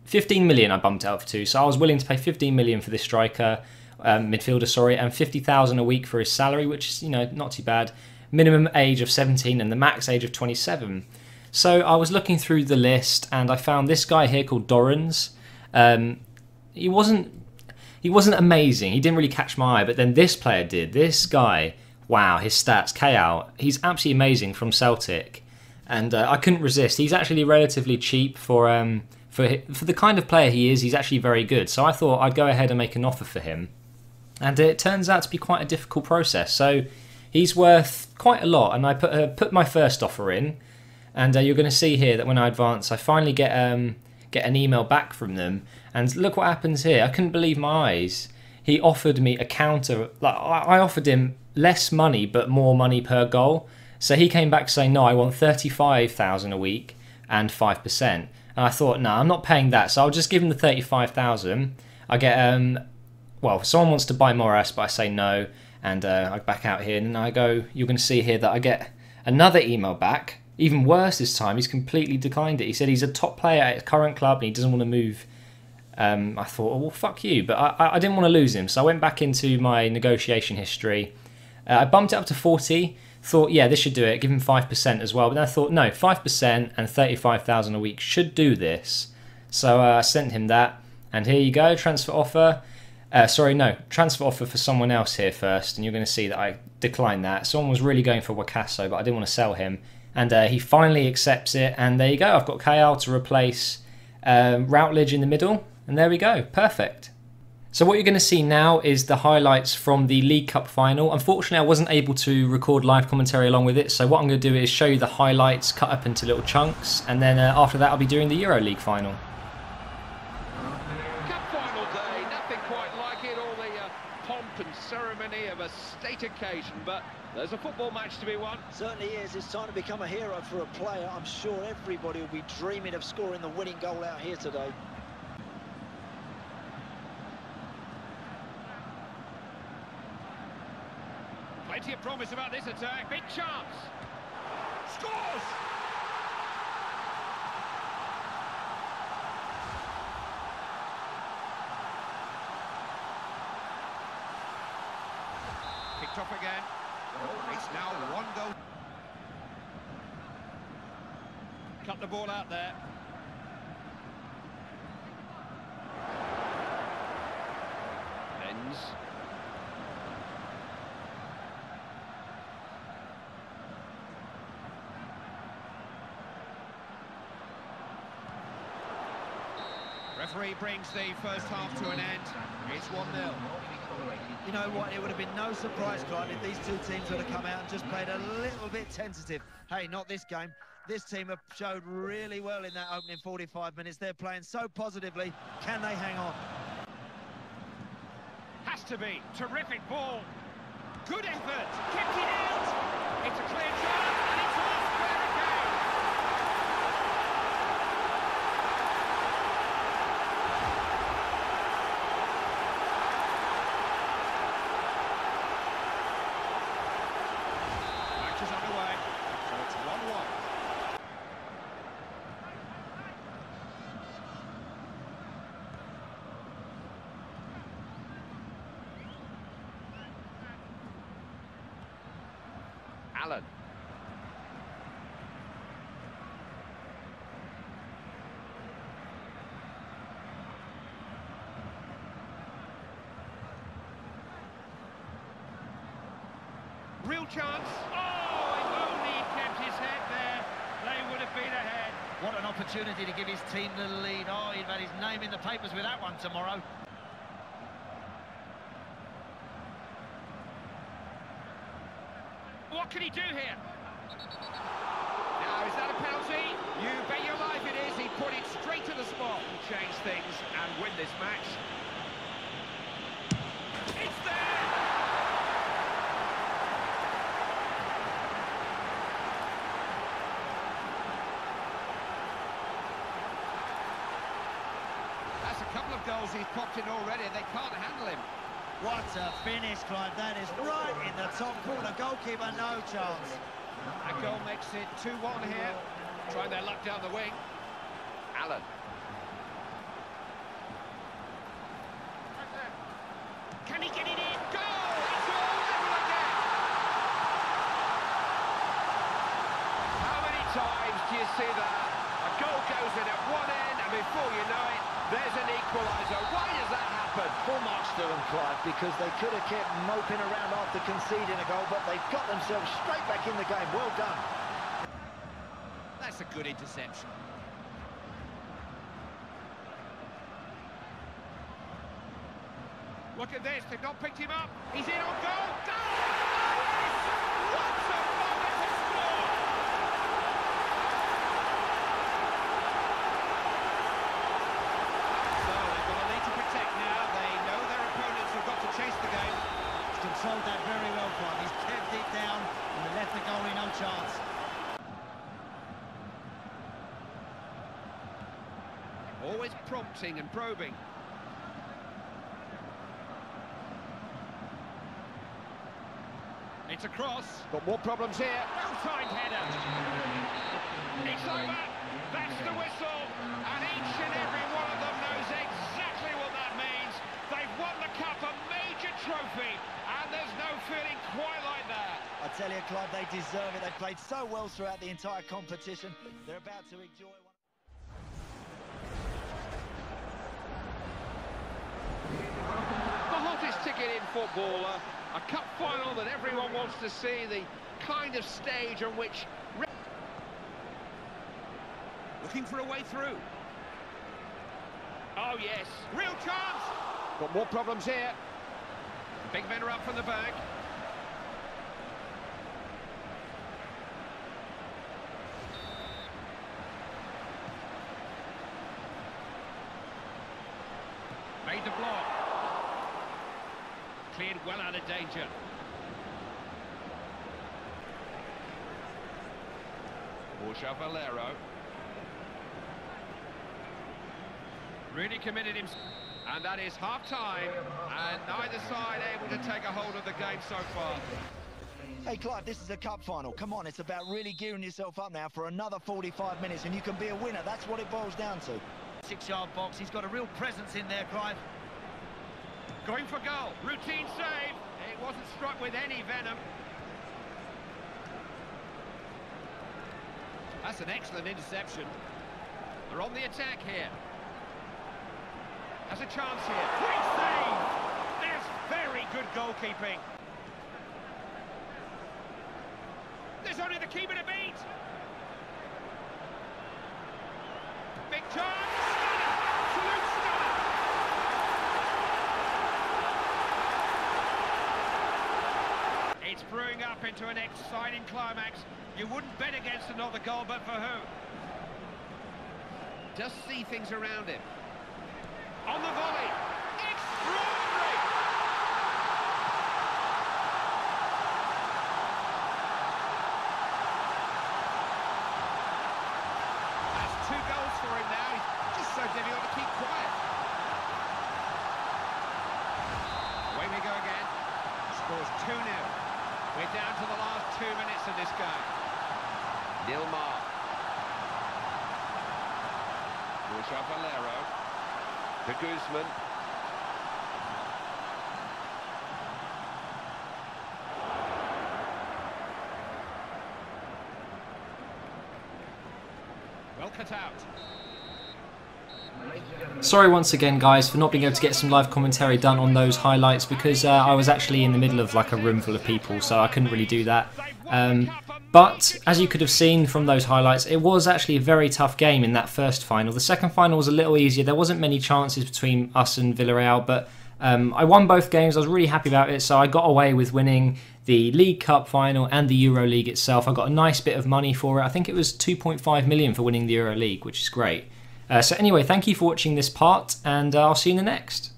15 million I bumped it up to. So I was willing to pay 15 million for this striker, midfielder, sorry, and 50,000 a week for his salary, which is, not too bad. Minimum age of 17 and the max age of 27. So I was looking through the list and I found this guy here called Dorrans. He wasn't amazing. He didn't really catch my eye, but then this player did. This guy, wow, his stats, K-out. He's absolutely amazing from Celtic. And I couldn't resist. He's actually relatively cheap for the kind of player he is. He's actually very good. So I thought I'd go ahead and make an offer for him. And it turns out to be quite a difficult process. So he's worth quite a lot. And I put my first offer in. And you're going to see here that when I advance, I finally get an email back from them. And look what happens here. I couldn't believe my eyes. He offered me a counter. Like I offered him less money, but more money per goal. So he came back saying, no, I want 35,000 a week and 5%. And I thought, no, I'm not paying that. So I'll just give him the 35,000. I get, well, someone wants to buy Moras, but I say no. And I back out here and I go, you're going to see here that I get another email back. Even worse this time, he's completely declined it. He said he's a top player at his current club and he doesn't want to move. I thought, oh, well, fuck you. But I didn't want to lose him. So I went back into my negotiation history. I bumped it up to 40. Thought, yeah, this should do it. Give him 5% as well. But then I thought, no, 5% and 35,000 a week should do this. So I sent him that. And here you go, transfer offer. Transfer offer for someone else here first. And you're going to see that I declined that. Someone was really going for Wakaso, but I didn't want to sell him. And he finally accepts it. And there you go. I've got KL to replace Routledge in the middle. And there we go. Perfect. So what you're going to see now is the highlights from the League Cup final. Unfortunately, I wasn't able to record live commentary along with it. So what I'm going to do is show you the highlights cut up into little chunks. And then after that, I'll be doing the Euro League final. Cup final day, nothing quite like it. All the pomp and ceremony of a state occasion. But there's a football match to be won. Certainly is. It's time to become a hero for a player. I'm sure everybody will be dreaming of scoring the winning goal out here today. Plenty of promise about this attack. Big chance. Scores! Kicked off again. It's now one goal. Cut the ball out there. Ends. Referee brings the first half to an end. It's 1-0. You know what? It would have been no surprise, Clive, if these two teams would have come out and just played a little bit tentative. Hey, not this game. This team have showed really well in that opening 45 minutes. They're playing so positively. Can they hang on? Has to be. Terrific ball. Good effort. Kept it out. It's a clear chance, and it's all square again. Match is underway, so it's 1-1. Allen. Real chance. Oh, if only he kept his head there, they would have been ahead. What an opportunity to give his team the lead. Oh, he'd had his name in the papers with that one tomorrow. What can he do here? Now, is that a penalty? You bet your life it is. He put it straight to the spot and change things and win this match. It's there! That's a goals he's popped in already, and they can't handle him. What a finish, Clive. That is right in the top corner. Goalkeeper, no chance. That goal makes it 2-1 here. Trying their luck down the wing. Allen. Can he get it in? Goal! It's all level again! How many times do you see that? A goal goes in at one end, and before you know it, there's an equaliser. Why does that happen? Full marks to them, Clive, because they could have kept moping around after conceding a goal, but they've got themselves straight back in the game. Well done. That's a good interception. Look at this, they've not picked him up. He's in on goal. Goal! Oh, yes! What a moment to score! So they've got a lead to protect now. They know their opponents have got to chase the game. He's controlled that very well, Clive. He's kept it down and left the goalie no chance. Always prompting and probing. It's a cross. Got more problems here. Well-timed header. It's over. That's the whistle. And each and every one of them knows exactly what that means. They've won the cup, a major trophy, and there's no feeling quite like that. I tell you, Clive, they deserve it. They played so well throughout the entire competition. They're about to enjoy one. The hottest ticket in football, a cup final that everyone wants to see, the kind of stage on which... Looking for a way through. Oh, yes. Real chance! Got more problems here. Big men are up from the back. Made the block. Cleared well out of danger. Borja Valero. Really committed himself. And that is half-time. And neither side able to take a hold of the game so far. Hey, Clive, this is a cup final. Come on, it's about really gearing yourself up now for another 45 minutes, and you can be a winner. That's what it boils down to. 6-yard box. He's got a real presence in there, Clive. Going for goal. Routine save. It wasn't struck with any venom. That's an excellent interception. They're on the attack here. Has a chance here. Great save! There's very good goalkeeping. There's only the keeper to beat. Big chance. Stunner! Absolute stunner! It's brewing up into an exciting climax. You wouldn't bet against another goal, but for who? Just see things around him. On the volley. Extraordinary! That's 2 goals for him now. He's just so difficult to keep quiet. Away we go again. Scores 2-0. We're down to the last 2 minutes of this game. Nilmar. Borja Valero. To Guzman. Well cut out. Sorry once again, guys, for not being able to get some live commentary done on those highlights because I was actually in the middle of like a room full of people, so I couldn't really do that. But as you could have seen from those highlights, it was actually a very tough game in that first final. The second final was a little easier. There wasn't many chances between us and Villarreal, but I won both games. I was really happy about it, so I got away with winning the League Cup final and the Euro League itself. I got a nice bit of money for it. I think it was 2.5 million for winning the Euro League, which is great. So anyway, thank you for watching this part, and I'll see you in the next.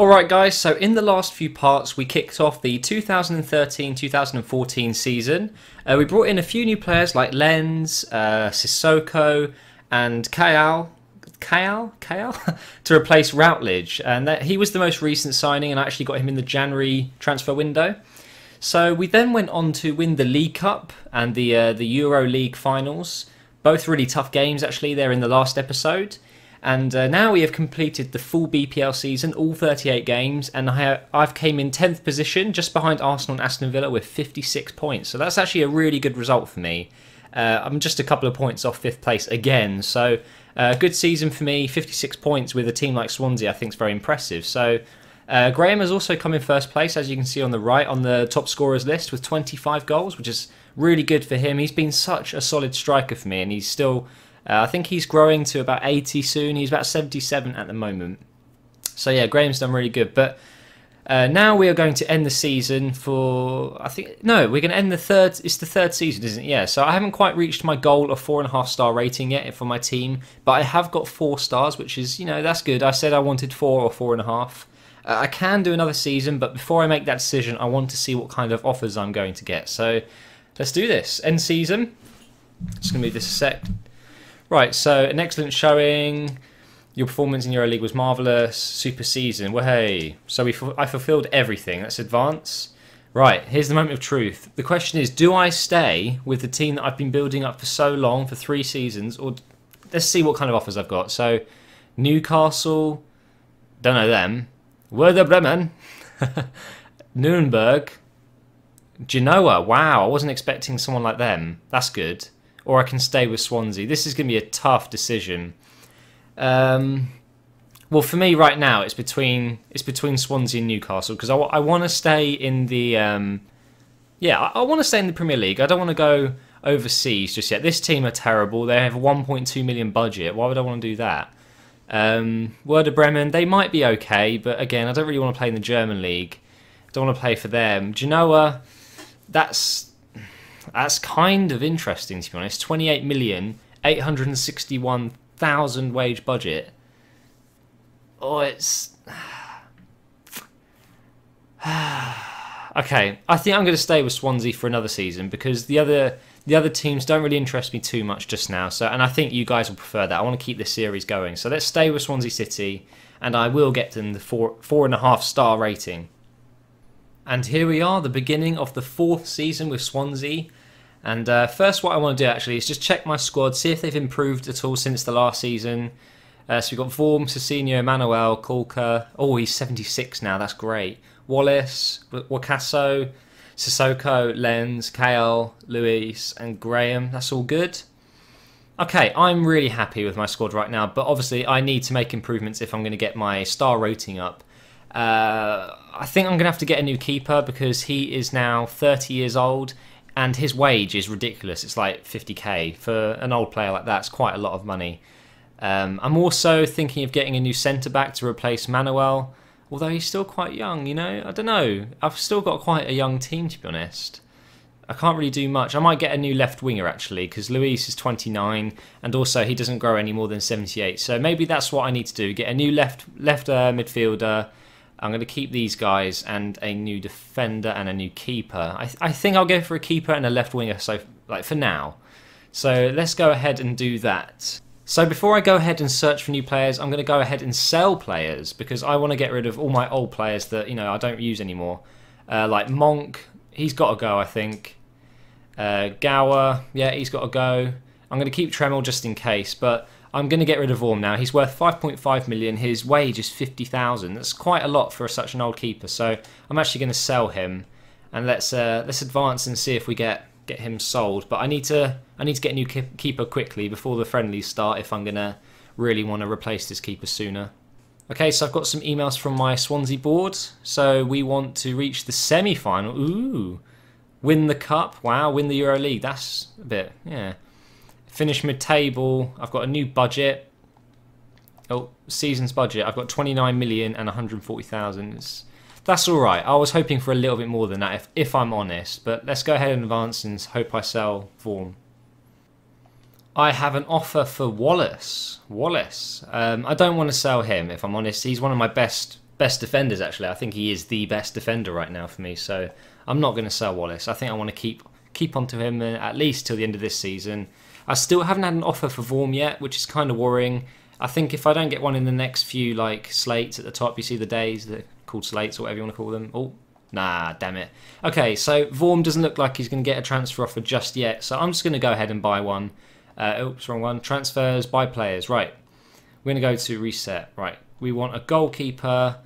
Alright guys, so in the last few parts we kicked off the 2013-2014 season. We brought in a few new players like Lens, Sissoko and Kyle to replace Routledge, and he was the most recent signing and I actually got him in the January transfer window. So we then went on to win the League Cup and the Euro League finals. Both really tough games actually, they're in the last episode. And now we have completed the full BPL season, all 38 games, and I've came in 10th position, just behind Arsenal and Aston Villa with 56 points. So that's actually a really good result for me. I'm just a couple of points off 5th place again. So good season for me, 56 points with a team like Swansea I think is very impressive. So Graham has also come in 1st place, as you can see on the right, on the top scorers list with 25 goals, which is really good for him. He's been such a solid striker for me, and he's still... I think he's growing to about 80 soon. He's about 77 at the moment. So yeah, Graham's done really good. But now we are going to end the season for... we're going to end the 3rd... It's the 3rd season, isn't it? Yeah, so I haven't quite reached my goal of 4.5 star rating yet for my team. But I have got 4 stars, which is, that's good. I said I wanted 4 or 4.5. I can do another season, but before I make that decision, I want to see what kind of offers I'm going to get. So let's do this. End season. Just going to move this a sec. Right, so an excellent showing. Your performance in EuroLeague was marvellous. Super season. Well, hey. So I fulfilled everything. Let's advance. Right, here's the moment of truth. The question is, do I stay with the team that I've been building up for so long, for 3 seasons? Or let's see what kind of offers I've got. So, Newcastle. Don't know them. Werder Bremen. Nuremberg. Genoa. Wow, I wasn't expecting someone like them. That's good. Or I can stay with Swansea. This is going to be a tough decision. Well, for me right now, it's between Swansea and Newcastle because I want to stay in the I want to stay in the Premier League. I don't want to go overseas just yet. This team are terrible. They have a 1.2 million budget. Why would I want to do that? Werder Bremen, they might be okay, but again, I don't really want to play in the German league. I don't want to play for them. Genoa, that's kind of interesting, to be honest. 28,861,000 wage budget. Oh, it's... Okay, I think I'm going to stay with Swansea for another season because the other teams don't really interest me too much just now. So, and I think you guys will prefer that. I want to keep this series going. So let's stay with Swansea City, and I will get them the 4.5 star rating. And here we are, the beginning of the 4th season with Swansea. And first what I want to do actually is just check my squad, see if they've improved at all since the last season. So we've got Vorm, Cicinho, Manuel, Kulka. Oh, he's 76 now, that's great. Wallace, Wakaso, Sissoko, Lens, Kale, Luis and Graham. That's all good. Okay, I'm really happy with my squad right now, but obviously I need to make improvements if I'm going to get my star rating up. I think I'm going to have to get a new keeper because he is now 30 years old and his wage is ridiculous. It's like 50k. For an old player like that, it's quite a lot of money. I'm also thinking of getting a new centre-back to replace Manuel, although he's still quite young, I don't know. I've still got quite a young team, to be honest. I can't really do much. I might get a new left winger, actually, because Luis is 29, and also he doesn't grow any more than 78. So maybe that's what I need to do, get a new left midfielder. I'm going to keep these guys and a new defender and a new keeper. I think I'll go for a keeper and a left winger for now. So let's go ahead and do that. So before I go ahead and search for new players, I'm going to go ahead and sell players because I want to get rid of all my old players that I don't use anymore. Like Monk, he's got to go, I think. Gower, yeah, he's got to go. I'm going to keep Tremel just in case, but I'm going to get rid of Orm now. He's worth 5.5 million. His wage is 50,000. That's quite a lot for such an old keeper. So I'm actually going to sell him, and let's advance and see if we get him sold. But I need to get a new keeper quickly before the friendlies start if I'm going to really want to replace this keeper sooner. Okay, so I've got some emails from my Swansea board. So we want to reach the semi-final. Ooh, win the cup. Wow, win the Euro League. That's a bit, yeah. Finish mid-table. I've got a new budget. Oh, season's budget. I've got 29 million and 140,000. That's all right. I was hoping for a little bit more than that, if I'm honest. But let's go ahead and advance and hope I sell Vaughan. I have an offer for Wallace. I don't want to sell him, if I'm honest. He's one of my best best defenders, actually. I think he is the best defender right now for me. So I'm not going to sell Wallace. I think I want to keep onto him at least till the end of this season. I still haven't had an offer for Vorm yet, which is kind of worrying. I think if I don't get one in the next few like slates at the top, you see the days, they're called slates or whatever you want to call them. Oh, nah, damn it. Okay, so Vorm doesn't look like he's going to get a transfer offer just yet, so I'm just going to go ahead and buy one. Oops, wrong one. Transfers, buy players. Right, we're going to go to reset. Right, we want a goalkeeper.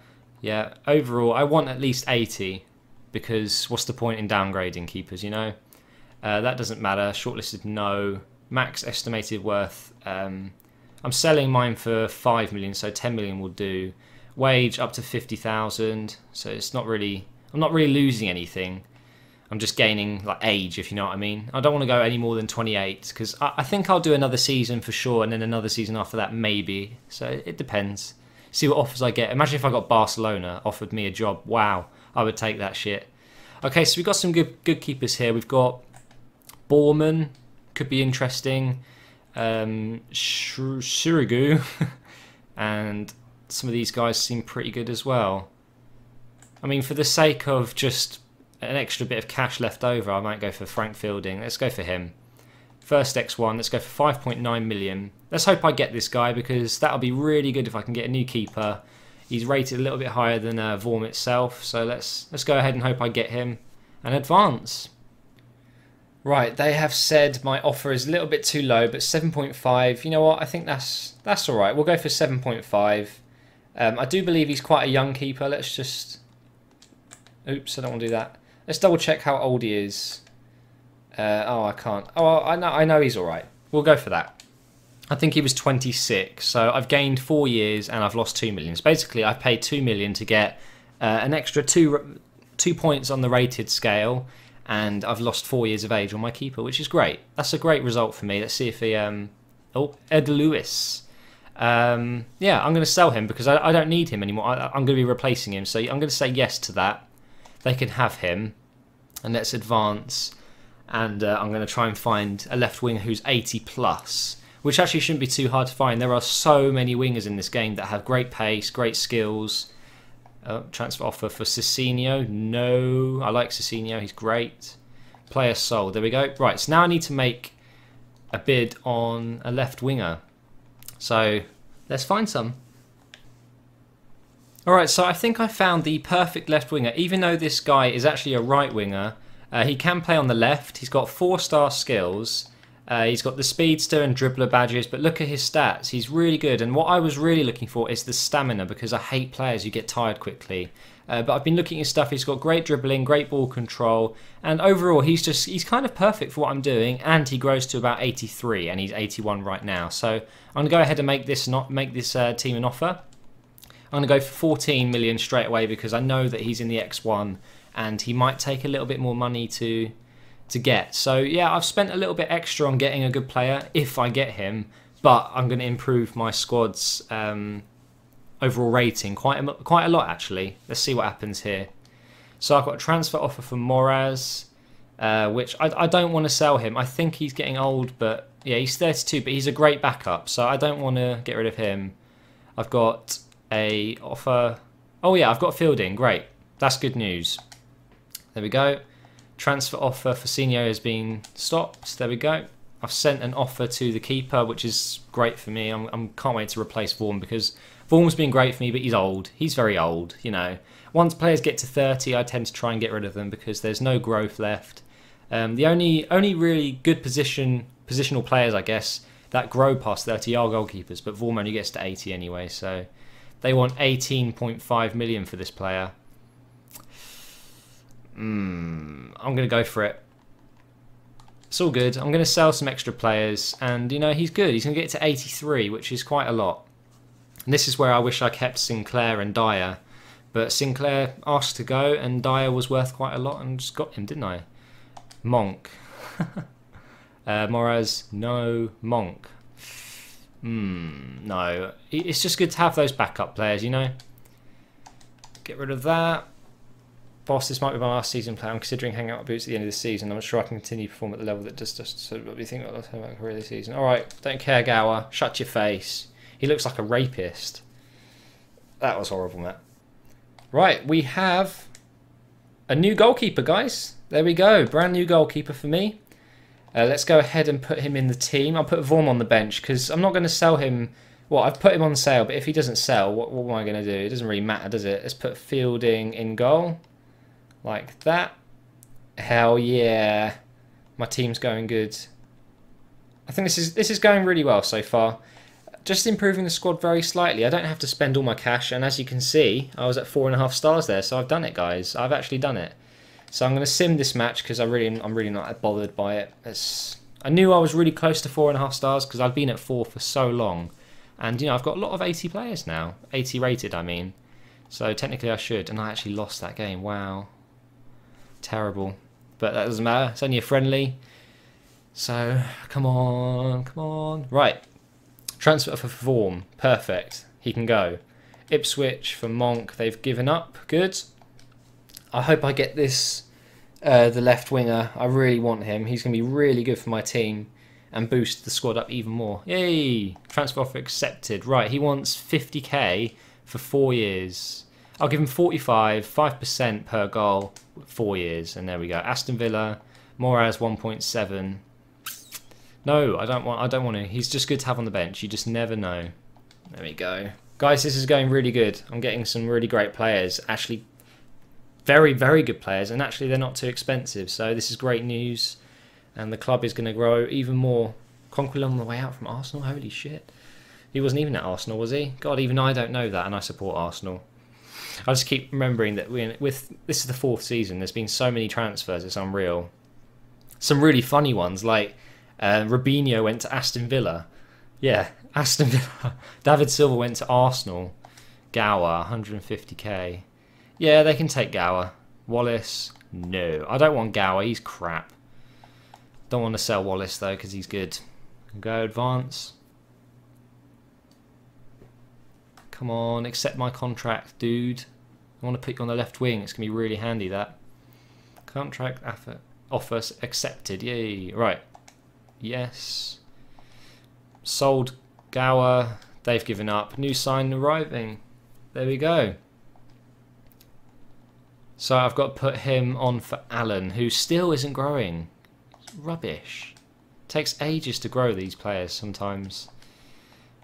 Yeah, overall, I want at least 80 because what's the point in downgrading keepers, you know? That doesn't matter. Shortlisted, no. Max estimated worth. I'm selling mine for 5 million, so 10 million will do. Wage up to 50,000, so it's not really. I'm not really losing anything. I'm just gaining like age, if you know what I mean. I don't want to go any more than 28 because I think I'll do another season for sure, and then another season after that maybe. So it depends. See what offers I get. Imagine if I got Barcelona offered me a job. Wow, I would take that shit. Okay, so we've got some good keepers here. We've got Borman, could be interesting. Shirigu, and some of these guys seem pretty good as well. I mean, for the sake of just an extra bit of cash left over, I might go for Frank Fielding. Let's go for him. First X1, let's go for 5.9 million. Let's hope I get this guy because that'll be really good if I can get a new keeper. He's rated a little bit higher than Vorm itself, so let's go ahead and hope I get him and advance. Right, they have said my offer is a little bit too low, but 7.5. You know what? I think that's all right. We'll go for 7.5. I do believe he's quite a young keeper. Let's just. Oops, I don't want to do that. Let's double check how old he is. Oh, I can't. Oh, I know he's all right. We'll go for that. I think he was 26, so I've gained 4 years and I've lost 2 million. So basically, I've paid 2 million to get an extra two points on the rated scale, and I've lost 4 years of age on my keeper, which is great. That's a great result for me. Let's see if he... Oh, Ed Lewis. Yeah, I'm going to sell him because I don't need him anymore. I'm going to be replacing him, so I'm going to say yes to that. They can have him, and let's advance. And I'm going to try and find a left winger who's 80 plus, which actually shouldn't be too hard to find. There are so many wingers in this game that have great pace, great skills. Transfer offer for Cicinho. No, I like Cicinho. He's great. Player sold. There we go. Right, so now I need to make a bid on a left winger. So let's find some. Alright, so I think I found the perfect left winger. Even though this guy is actually a right winger, he can play on the left. He's got 4-star skills. He's got the speedster and dribbler badges, but look at his stats. He's really good, and what I was really looking for is the stamina, because I hate players who get tired quickly. But I've been looking at his stuff. He's got great dribbling, great ball control, and overall he's kind of perfect for what I'm doing, and he grows to about 83, and he's 81 right now. So I'm going to go ahead and make this team an offer. I'm going to go for 14 million straight away because I know that he's in the X1 and he might take a little bit more money to get. So yeah, I've spent a little bit extra on getting a good player if I get him, but I'm going to improve my squad's overall rating quite a lot actually. Let's see what happens here. So I've got a transfer offer for Moraz, which I don't want to sell him. I think he's getting old, but yeah, he's 32, but he's a great backup, so I don't want to get rid of him. I've got a offer. Oh yeah, I've got Fielding. Great, that's good news. There we go. Transfer offer for Senior has been stopped. There we go. I've sent an offer to the keeper, which is great for me. I can't wait to replace Vorm because Vorm's been great for me, but he's old. He's very old, you know. Once players get to 30, I tend to try and get rid of them because there's no growth left. The only really good positional players, I guess, that grow past 30 are goalkeepers, but Vorm only gets to 80 anyway, so they want 18.5 million for this player. I'm going to go for it. It's all good. I'm going to sell some extra players, and you know, he's good. He's going to get to 83, which is quite a lot. And this is where I wish I kept Sinclair and Dier, but Sinclair asked to go, and Dier was worth quite a lot, and just got him, didn't I? Monk. Moraz, no. Monk. No. It's just good to have those backup players, you know. Get rid of that. Boss, this might be my last season player. I'm considering hanging out with Boots at the end of the season. I'm not sure I can continue to perform at the level that just so what do you think about my career this season? Alright, don't care, Gower. Shut your face. He looks like a rapist. That was horrible, Matt. Right, we have a new goalkeeper, guys. There we go. Brand new goalkeeper for me. Let's go ahead and put him in the team. I'll put Vorm on the bench because I'm not going to sell him. Well, I've put him on sale, but if he doesn't sell, what am I going to do? It doesn't really matter, does it? Let's put Fielding in goal. Like that. Hell yeah. My team's going good. I think this is going really well so far. Just improving the squad very slightly. I don't have to spend all my cash, and as you can see, I was at 4.5 stars there, so I've done it, guys. I've actually done it. So I'm going to sim this match because I'm really not bothered by it. I knew I was really close to 4.5 stars because I've been at 4 for so long. And, you know, I've got a lot of 80 players now. 80 rated, I mean. So technically I should. And I actually lost that game. Wow. Terrible. But that doesn't matter. It's only a friendly. So, come on. Come on. Right. Transfer for Vorm. Perfect. He can go. Ipswich for Monk. They've given up. Good. I hope I get this, the left winger. I really want him. He's going to be really good for my team and boost the squad up even more. Yay! Transfer offer accepted. Right, he wants 50k for 4 years. I'll give him 45, 5% per goal, 4 years. And there we go. Aston Villa, Moraz 1.7. No, I don't want to. He's just good to have on the bench. You just never know. There we go. Guys, this is going really good. I'm getting some really great players. Actually, very, very good players. And actually, they're not too expensive. So this is great news. And the club is going to grow even more. Conquil on the way out from Arsenal. Holy shit. He wasn't even at Arsenal, was he? God, even I don't know that. And I support Arsenal. I just keep remembering that this is the 4th season. There's been so many transfers. It's unreal. Some really funny ones. Like Robinho went to Aston Villa. Yeah, Aston Villa. David Silva went to Arsenal. Gower, 150k. Yeah, they can take Gower. Wallace, no. I don't want Gower. He's crap. Don't want to sell Wallace, though, because he's good. Go advance. Come on, accept my contract, dude. I want to put you on the left wing. It's going to be really handy, that. Contract offer accepted. Yay. Right. Yes. Sold Gower. They've given up. New sign arriving. There we go. So I've got to put him on for Allen, who still isn't growing. It's rubbish. Takes ages to grow these players sometimes.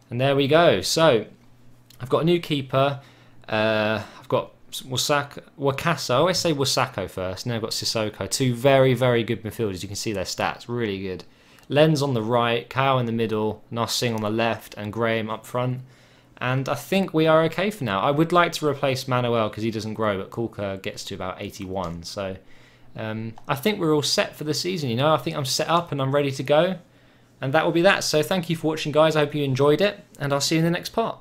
And there we go. So I've got a new keeper. I've got Wakaso. I always say Wasako first. Now I've got Sissoko. Two very, very good midfielders. You can see their stats. Really good. Lenz on the right, Cow in the middle, Nossing on the left, and Graham up front. And I think we are okay for now. I would like to replace Manuel because he doesn't grow, but Kulka gets to about 81. So I think we're all set for the season, you know. I think I'm set up and I'm ready to go. And that will be that. So thank you for watching, guys. I hope you enjoyed it. And I'll see you in the next part.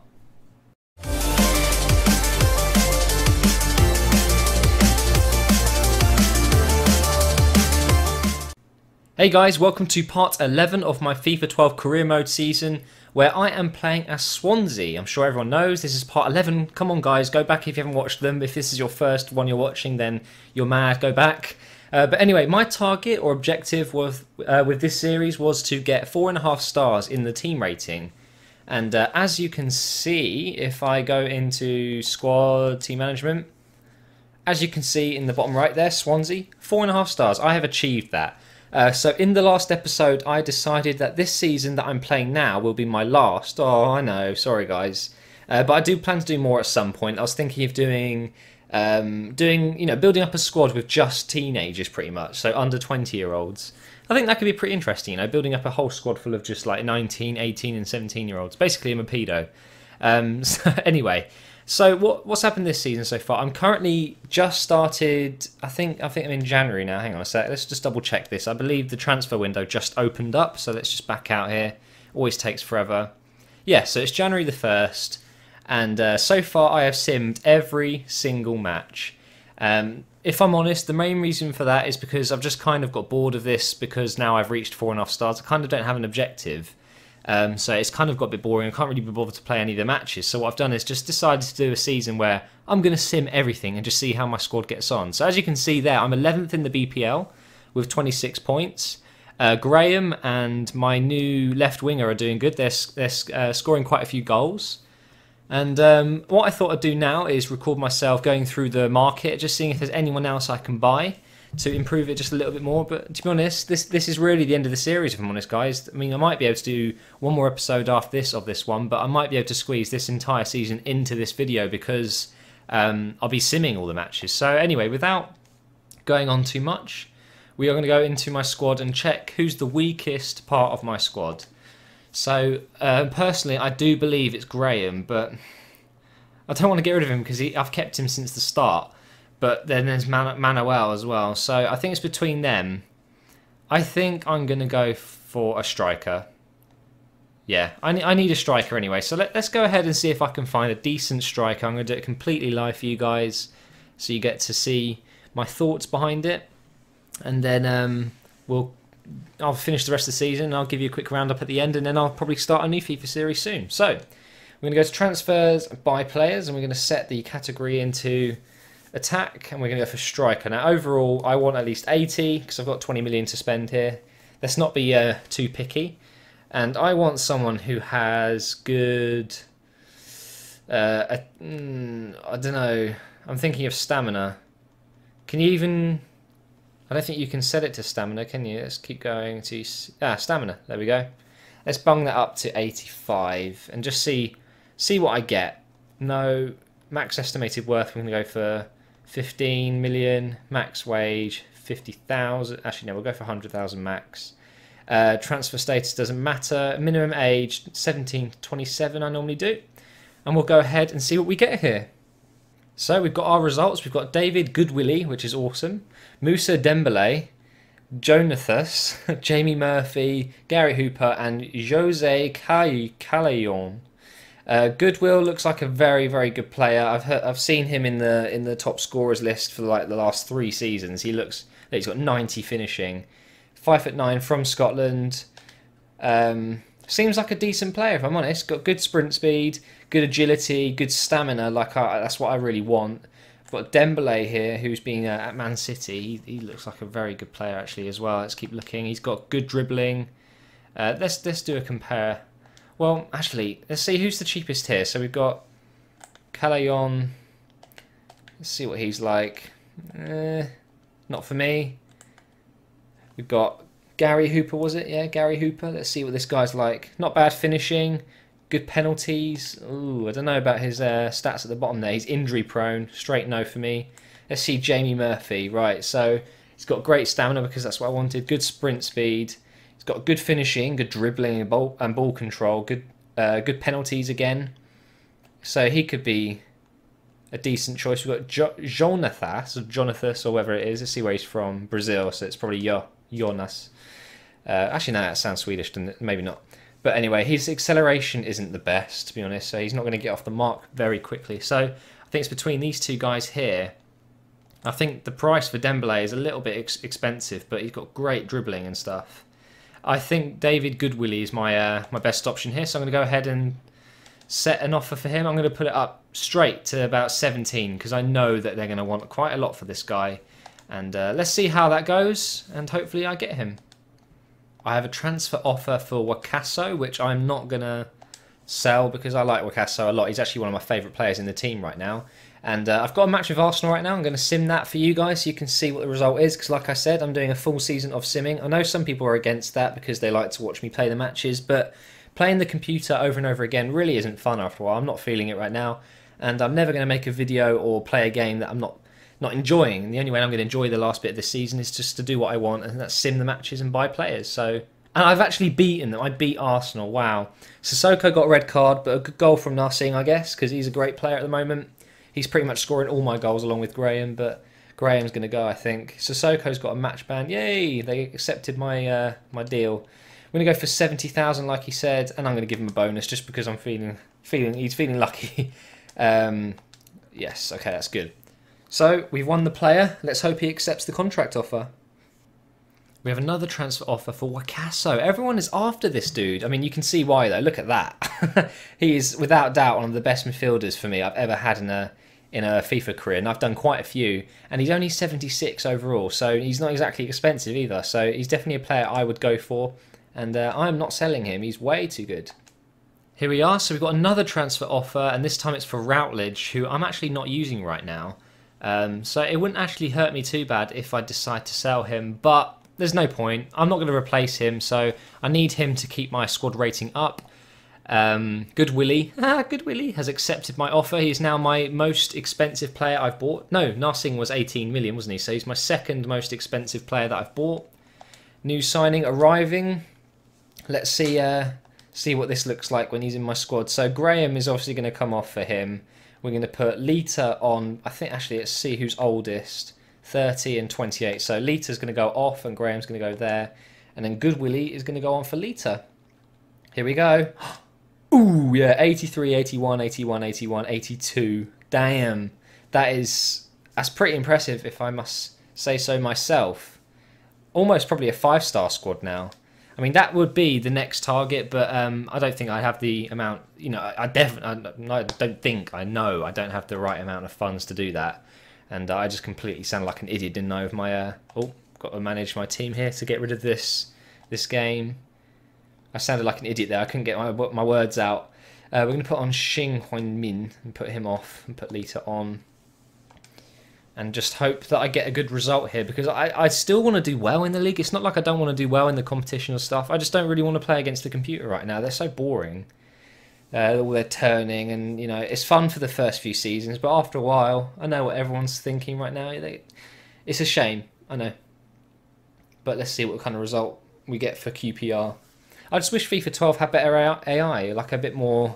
Hey guys, welcome to part 11 of my FIFA 12 career mode season, where I am playing as Swansea. I'm sure everyone knows this is part 11. Come on guys, go back if you haven't watched them. If this is your first one you're watching, then you're mad, go back. But anyway, my target or objective with this series was to get 4.5 stars in the team rating. And as you can see, if I go into squad team management, as you can see in the bottom right there, Swansea, 4.5 stars. I have achieved that. So in the last episode, I decided that this season that I'm playing now will be my last. Oh, I know. Sorry, guys. But I do plan to do more at some point. I was thinking of doing building up a squad with just teenagers, pretty much. So under 20-year-olds. I think that could be pretty interesting, you know, building up a whole squad full of just like 19, 18, and 17-year-olds. Basically, I'm a pedo. So anyway. So what's happened this season so far? I'm currently just started. I think I'm in January now. Hang on a sec. Let's just double check this. I believe the transfer window just opened up. So let's just back out here. Always takes forever. Yeah. So it's January the 1st, and so far I have simmed every single match. If I'm honest, the main reason for that is because I've just kind of got bored of this because now I've reached 4.5 stars. I kind of don't have an objective. So it's kind of got a bit boring. I can't really be bothered to play any of the matches. So what I've done is just decided to do a season where I'm going to sim everything and just see how my squad gets on. So as you can see there, I'm 11th in the BPL with 26 points. Graham and my new left winger are doing good. They're scoring quite a few goals. And what I thought I'd do now is record myself going through the market, just seeing if there's anyone else I can buy to improve it just a little bit more. But to be honest, this is really the end of the series, if I'm honest, guys. I mean, I might be able to do one more episode after this of this one, but I might be able to squeeze this entire season into this video because I'll be simming all the matches. So anyway, without going on too much, we are going to go into my squad and check who's the weakest part of my squad. So, personally, I do believe it's Graham, but I don't want to get rid of him because I've kept him since the start. But then there's Manuel as well. So, I think it's between them. I think I'm going to go for a striker. Yeah, I need a striker anyway. So, let's go ahead and see if I can find a decent striker. I'm going to do it completely live for you guys, so you get to see my thoughts behind it. And then I'll finish the rest of the season and I'll give you a quick roundup at the end, and then I'll probably start a new FIFA series soon. So we're going to go to transfers, buy players, and we're going to set the category into attack, and we're going to go for striker. Now overall I want at least 80 because I've got 20 million to spend here. Let's not be too picky, and I want someone who has good I don't know, I'm thinking of stamina. Can you even... I don't think you can set it to stamina, can you? Let's keep going to... stamina. There we go. Let's bung that up to 85 and just see what I get. No, max estimated worth, we're going to go for 15 million. Max wage, 50,000. Actually, no, we'll go for 100,000 max. Transfer status doesn't matter. Minimum age, 17 to 27 I normally do. And we'll go ahead and see what we get here. So we've got our results. We've got David Goodwillie, which is awesome. Moussa Dembele, Jonathas, Jamie Murphy, Gary Hooper, and Jose Callejón. Goodwill looks like a very, very good player. I've seen him in the top scorers list for like the last 3 seasons. He's got 90 finishing, 5'9" from Scotland. Seems like a decent player, if I'm honest. Got good sprint speed, good agility, good stamina. That's what I really want. I've got Dembele here, who's been at Man City. He looks like a very good player actually as well. Let's keep looking. He's got good dribbling. Let's do a compare. Well, actually, let's see who's the cheapest here. So we've got Callejón. Let's see what he's like. Not for me. We've got Gary Hooper, was it? Yeah, Gary Hooper. Let's see what this guy's like. Not bad finishing. Good penalties. Ooh, I don't know about his stats at the bottom there. He's injury prone. Straight no for me. Let's see Jamie Murphy. Right, so he's got great stamina because that's what I wanted. Good sprint speed. He's got good finishing, good dribbling and ball control. Good penalties again. So he could be a decent choice. We've got Jonathas or whatever it is. Let's see where he's from. Brazil, so it's probably Jonas. Actually, no, that sounds Swedish, doesn't it? Maybe not. But anyway, his acceleration isn't the best, to be honest, so he's not going to get off the mark very quickly. So I think it's between these two guys here. I think the price for Dembele is a little bit expensive, but he's got great dribbling and stuff. I think David Goodwillie is my best option here, so I'm going to go ahead and set an offer for him. I'm going to put it up straight to about 17 because I know that they're going to want quite a lot for this guy. And let's see how that goes, and hopefully I get him. I have a transfer offer for Wakaso, which I'm not going to sell because I like Wakaso a lot. He's actually one of my favourite players in the team right now. And I've got a match with Arsenal right now. I'm going to sim that for you guys so you can see what the result is. Because like I said, I'm doing a full season of simming. I know some people are against that because they like to watch me play the matches. But playing the computer over and over again really isn't fun after a while. I'm not feeling it right now. And I'm never going to make a video or play a game that I'm not enjoying. And the only way I'm going to enjoy the last bit of this season is just to do what I want, and that's sim the matches and buy players. So, and I've actually beaten them. I beat Arsenal. Wow. Sissoko got a red card, but a good goal from Narsing, I guess, because he's a great player at the moment. He's pretty much scoring all my goals along with Graham, but Graham's going to go, I think. Sissoko's got a match ban. Yay! They accepted my my deal. I'm going to go for 70,000, like he said, and I'm going to give him a bonus just because I'm he's feeling lucky. Yes, okay, that's good. So, we've won the player. Let's hope he accepts the contract offer. We have another transfer offer for Wakaso. Everyone is after this dude. I mean, you can see why, though. Look at that. He is, without doubt, one of the best midfielders for me I've ever had in a FIFA career. And I've done quite a few. And he's only 76 overall, so he's not exactly expensive either. So, he's definitely a player I would go for. And I'm not selling him. He's way too good. Here we are. So we've got another transfer offer, and this time it's for Routledge, who I'm actually not using right now. So it wouldn't actually hurt me too bad if I decide to sell him, but there's no point. I'm not going to replace him, so I need him to keep my squad rating up. Good Willie has accepted my offer. He's now my most expensive player I've bought. No, Narsing was 18 million, wasn't he? So he's my second most expensive player that I've bought. New signing arriving. Let's see what this looks like when he's in my squad. So Graham is obviously going to come off for him. We're going to put Lita on. I think actually let's see who's oldest. 30 and 28. So Lita's going to go off and Graham's going to go there. And then Good Willie is going to go on for Lita. Here we go. Ooh, yeah, 83, 81, 81, 81, 82. Damn. That's pretty impressive if I must say so myself. Almost probably a 5-star squad now. I mean, that would be the next target, but I don't think I have the amount, you know, I know I don't have the right amount of funds to do that. And I just completely sounded like an idiot, didn't I, with my, got to manage my team here to get rid of this game. I sounded like an idiot there, I couldn't get my words out. We're going to put on Xing Huanmin and put him off and put Lita on. And just hope that I get a good result here, because I still want to do well in the league. It's not like I don't want to do well in the competition or stuff. I just don't really want to play against the computer right now. They're so boring. All they're turning, and you know, it's fun for the first few seasons, but after a while, I know what everyone's thinking right now. It's a shame, I know. But let's see what kind of result we get for QPR. I just wish FIFA 12 had better AI, like a bit more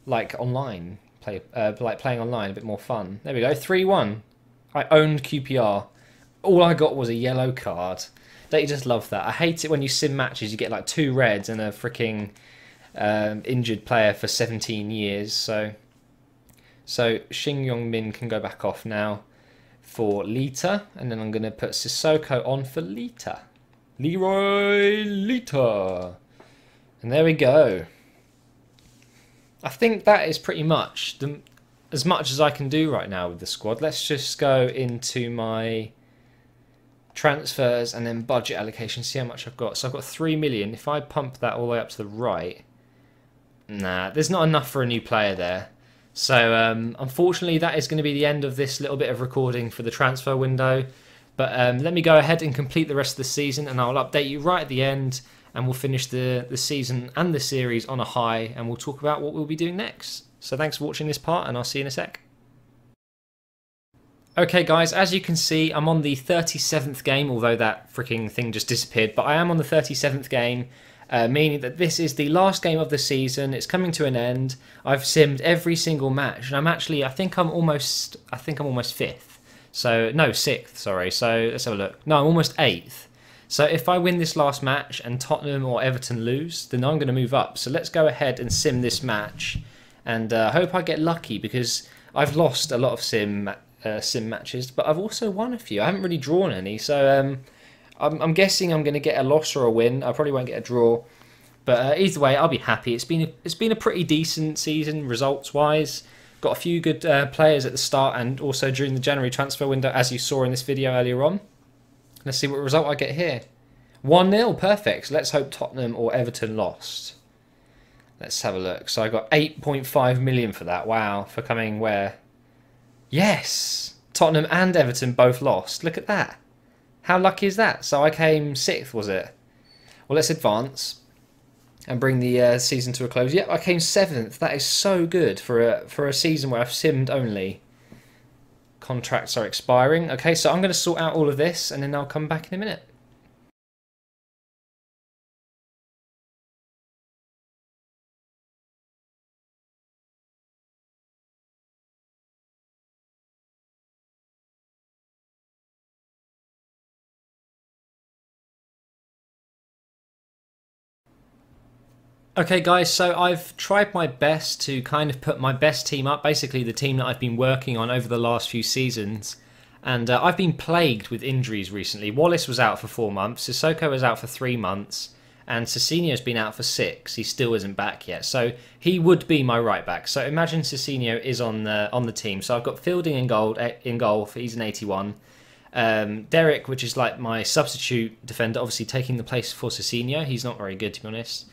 like online play, like playing online, a bit more fun. There we go, 3-1. I owned QPR. All I got was a yellow card. Don't you just love that? I hate it when you sim matches, you get like 2 reds and a freaking injured player for 17 years. So Xing Yongmin can go back off now for Lita, and then I'm going to put Sissoko on for Lita. Leroy Lita. And there we go. I think that is pretty much as much as I can do right now with the squad. Let's just go into my transfers and then budget allocation, see how much I've got. So I've got 3 million. If I pump that all the way up to the right, nah, there's not enough for a new player there. So unfortunately that is going to be the end of this little bit of recording for the transfer window. But let me go ahead and complete the rest of the season, and I'll update you right at the end, and we'll finish the season and the series on a high, and we'll talk about what we'll be doing next. So thanks for watching this part, and I'll see you in a sec. Okay guys, as you can see, I'm on the 37th game, although that freaking thing just disappeared, but I am on the 37th game, meaning that this is the last game of the season. It's coming to an end. I've simmed every single match, and I'm actually, I think I'm almost 5th. So, no, 6th, sorry. So, let's have a look. No, I'm almost 8th. So, if I win this last match and Tottenham or Everton lose, then I'm going to move up. So, let's go ahead and sim this match. And I hope I get lucky, because I've lost a lot of sim matches, but I've also won a few. I haven't really drawn any. So, I'm guessing I'm going to get a loss or a win. I probably won't get a draw. But either way, I'll be happy. It's been a pretty decent season, results-wise. Got a few good players at the start and also during the January transfer window, as you saw in this video earlier on. Let's see what result I get here. 1-0, perfect. Let's hope Tottenham or Everton lost. Let's have a look. So I got 8.5 million for that. Wow, for coming where? Yes! Tottenham and Everton both lost. Look at that. How lucky is that? So I came 6th, was it? Well, let's advance and bring the season to a close. Yep, I came 7th. That is so good for a season where I've simmed only. Contracts are expiring. Okay, so I'm going to sort out all of this, and then I'll come back in a minute. Okay guys, so I've tried my best to kind of put my best team up, basically the team that I've been working on over the last few seasons. And I've been plagued with injuries recently. Wallace was out for 4 months, Sissoko was out for 3 months, and Cecinho's been out for 6. He still isn't back yet, so he would be my right back. So imagine Cecinho is on the team. So I've got Fielding in goal, he's an 81. Derek, which is like my substitute defender, obviously taking the place for Cecinho. He's not very good, to be honest.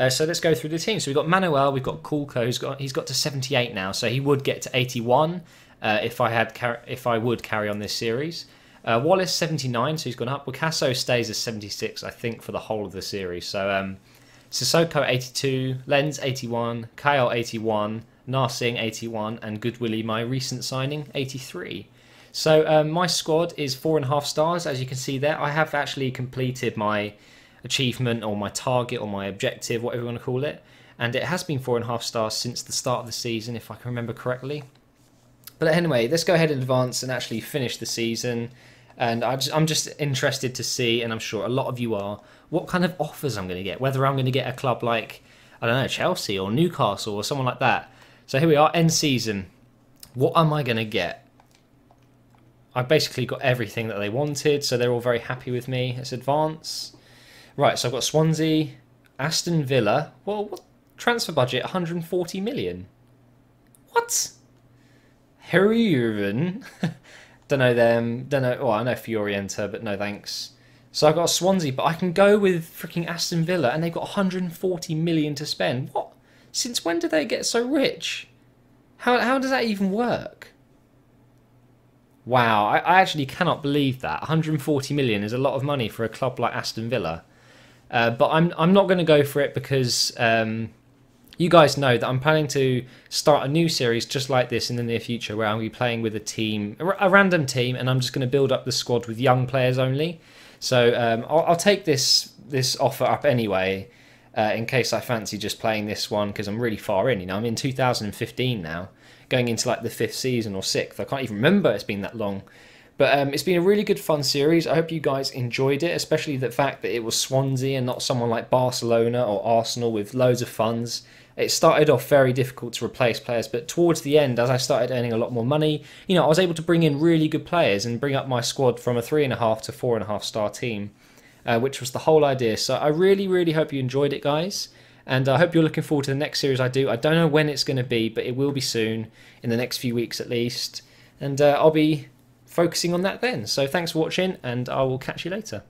So let's go through the team. So we've got Manuel, we've got Kulko, he's got to 78 now, so he would get to 81 if I would carry on this series. Wallace 79, so he's gone up. Picasso stays as 76, I think, for the whole of the series. So Sissoko 82, Lenz 81, Kyle 81, Narsing 81, and Goodwillie, my recent signing, 83. So my squad is 4.5 stars, as you can see there. I have actually completed my achievement or my target or my objective, whatever you want to call it, and it has been 4.5 stars since the start of the season, if I can remember correctly. But anyway, let's go ahead and advance and actually finish the season. And I'm just interested to see, and I'm sure a lot of you are, what kind of offers I'm going to get. Whether I'm going to get a club like, I don't know, Chelsea or Newcastle or someone like that. So here we are, end season. What am I going to get? I basically got everything that they wanted, so they're all very happy with me. Let's advance. Right, so I've got Swansea, Aston Villa. Well, what transfer budget? 140 million. What? Herriven. Don't know them. Don't know. Oh, I know Fiorienta, but no thanks. So I've got Swansea, but I can go with freaking Aston Villa, and they've got 140 million to spend. What? Since when did they get so rich? How does that even work? Wow, I actually cannot believe that. 140 million is a lot of money for a club like Aston Villa. But I'm not going to go for it because you guys know that I'm planning to start a new series just like this in the near future, where I'll be playing with a team, a random team, and I'm just going to build up the squad with young players only. So I'll take this offer up anyway, in case I fancy just playing this one, because I'm really far in. You know, I'm in 2015 now, going into like the 5th season or 6th. I can't even remember, it's been that long. But it's been a really good fun series. I hope you guys enjoyed it, especially the fact that it was Swansea and not someone like Barcelona or Arsenal with loads of funds. It started off very difficult to replace players, but towards the end, as I started earning a lot more money, you know, I was able to bring in really good players and bring up my squad from a 3.5 to 4.5 star team, which was the whole idea. So I really, really hope you enjoyed it, guys. And I hope you're looking forward to the next series I do. I don't know when it's going to be, but it will be soon, in the next few weeks at least. And I'll be focusing on that then. So thanks for watching, and I will catch you later.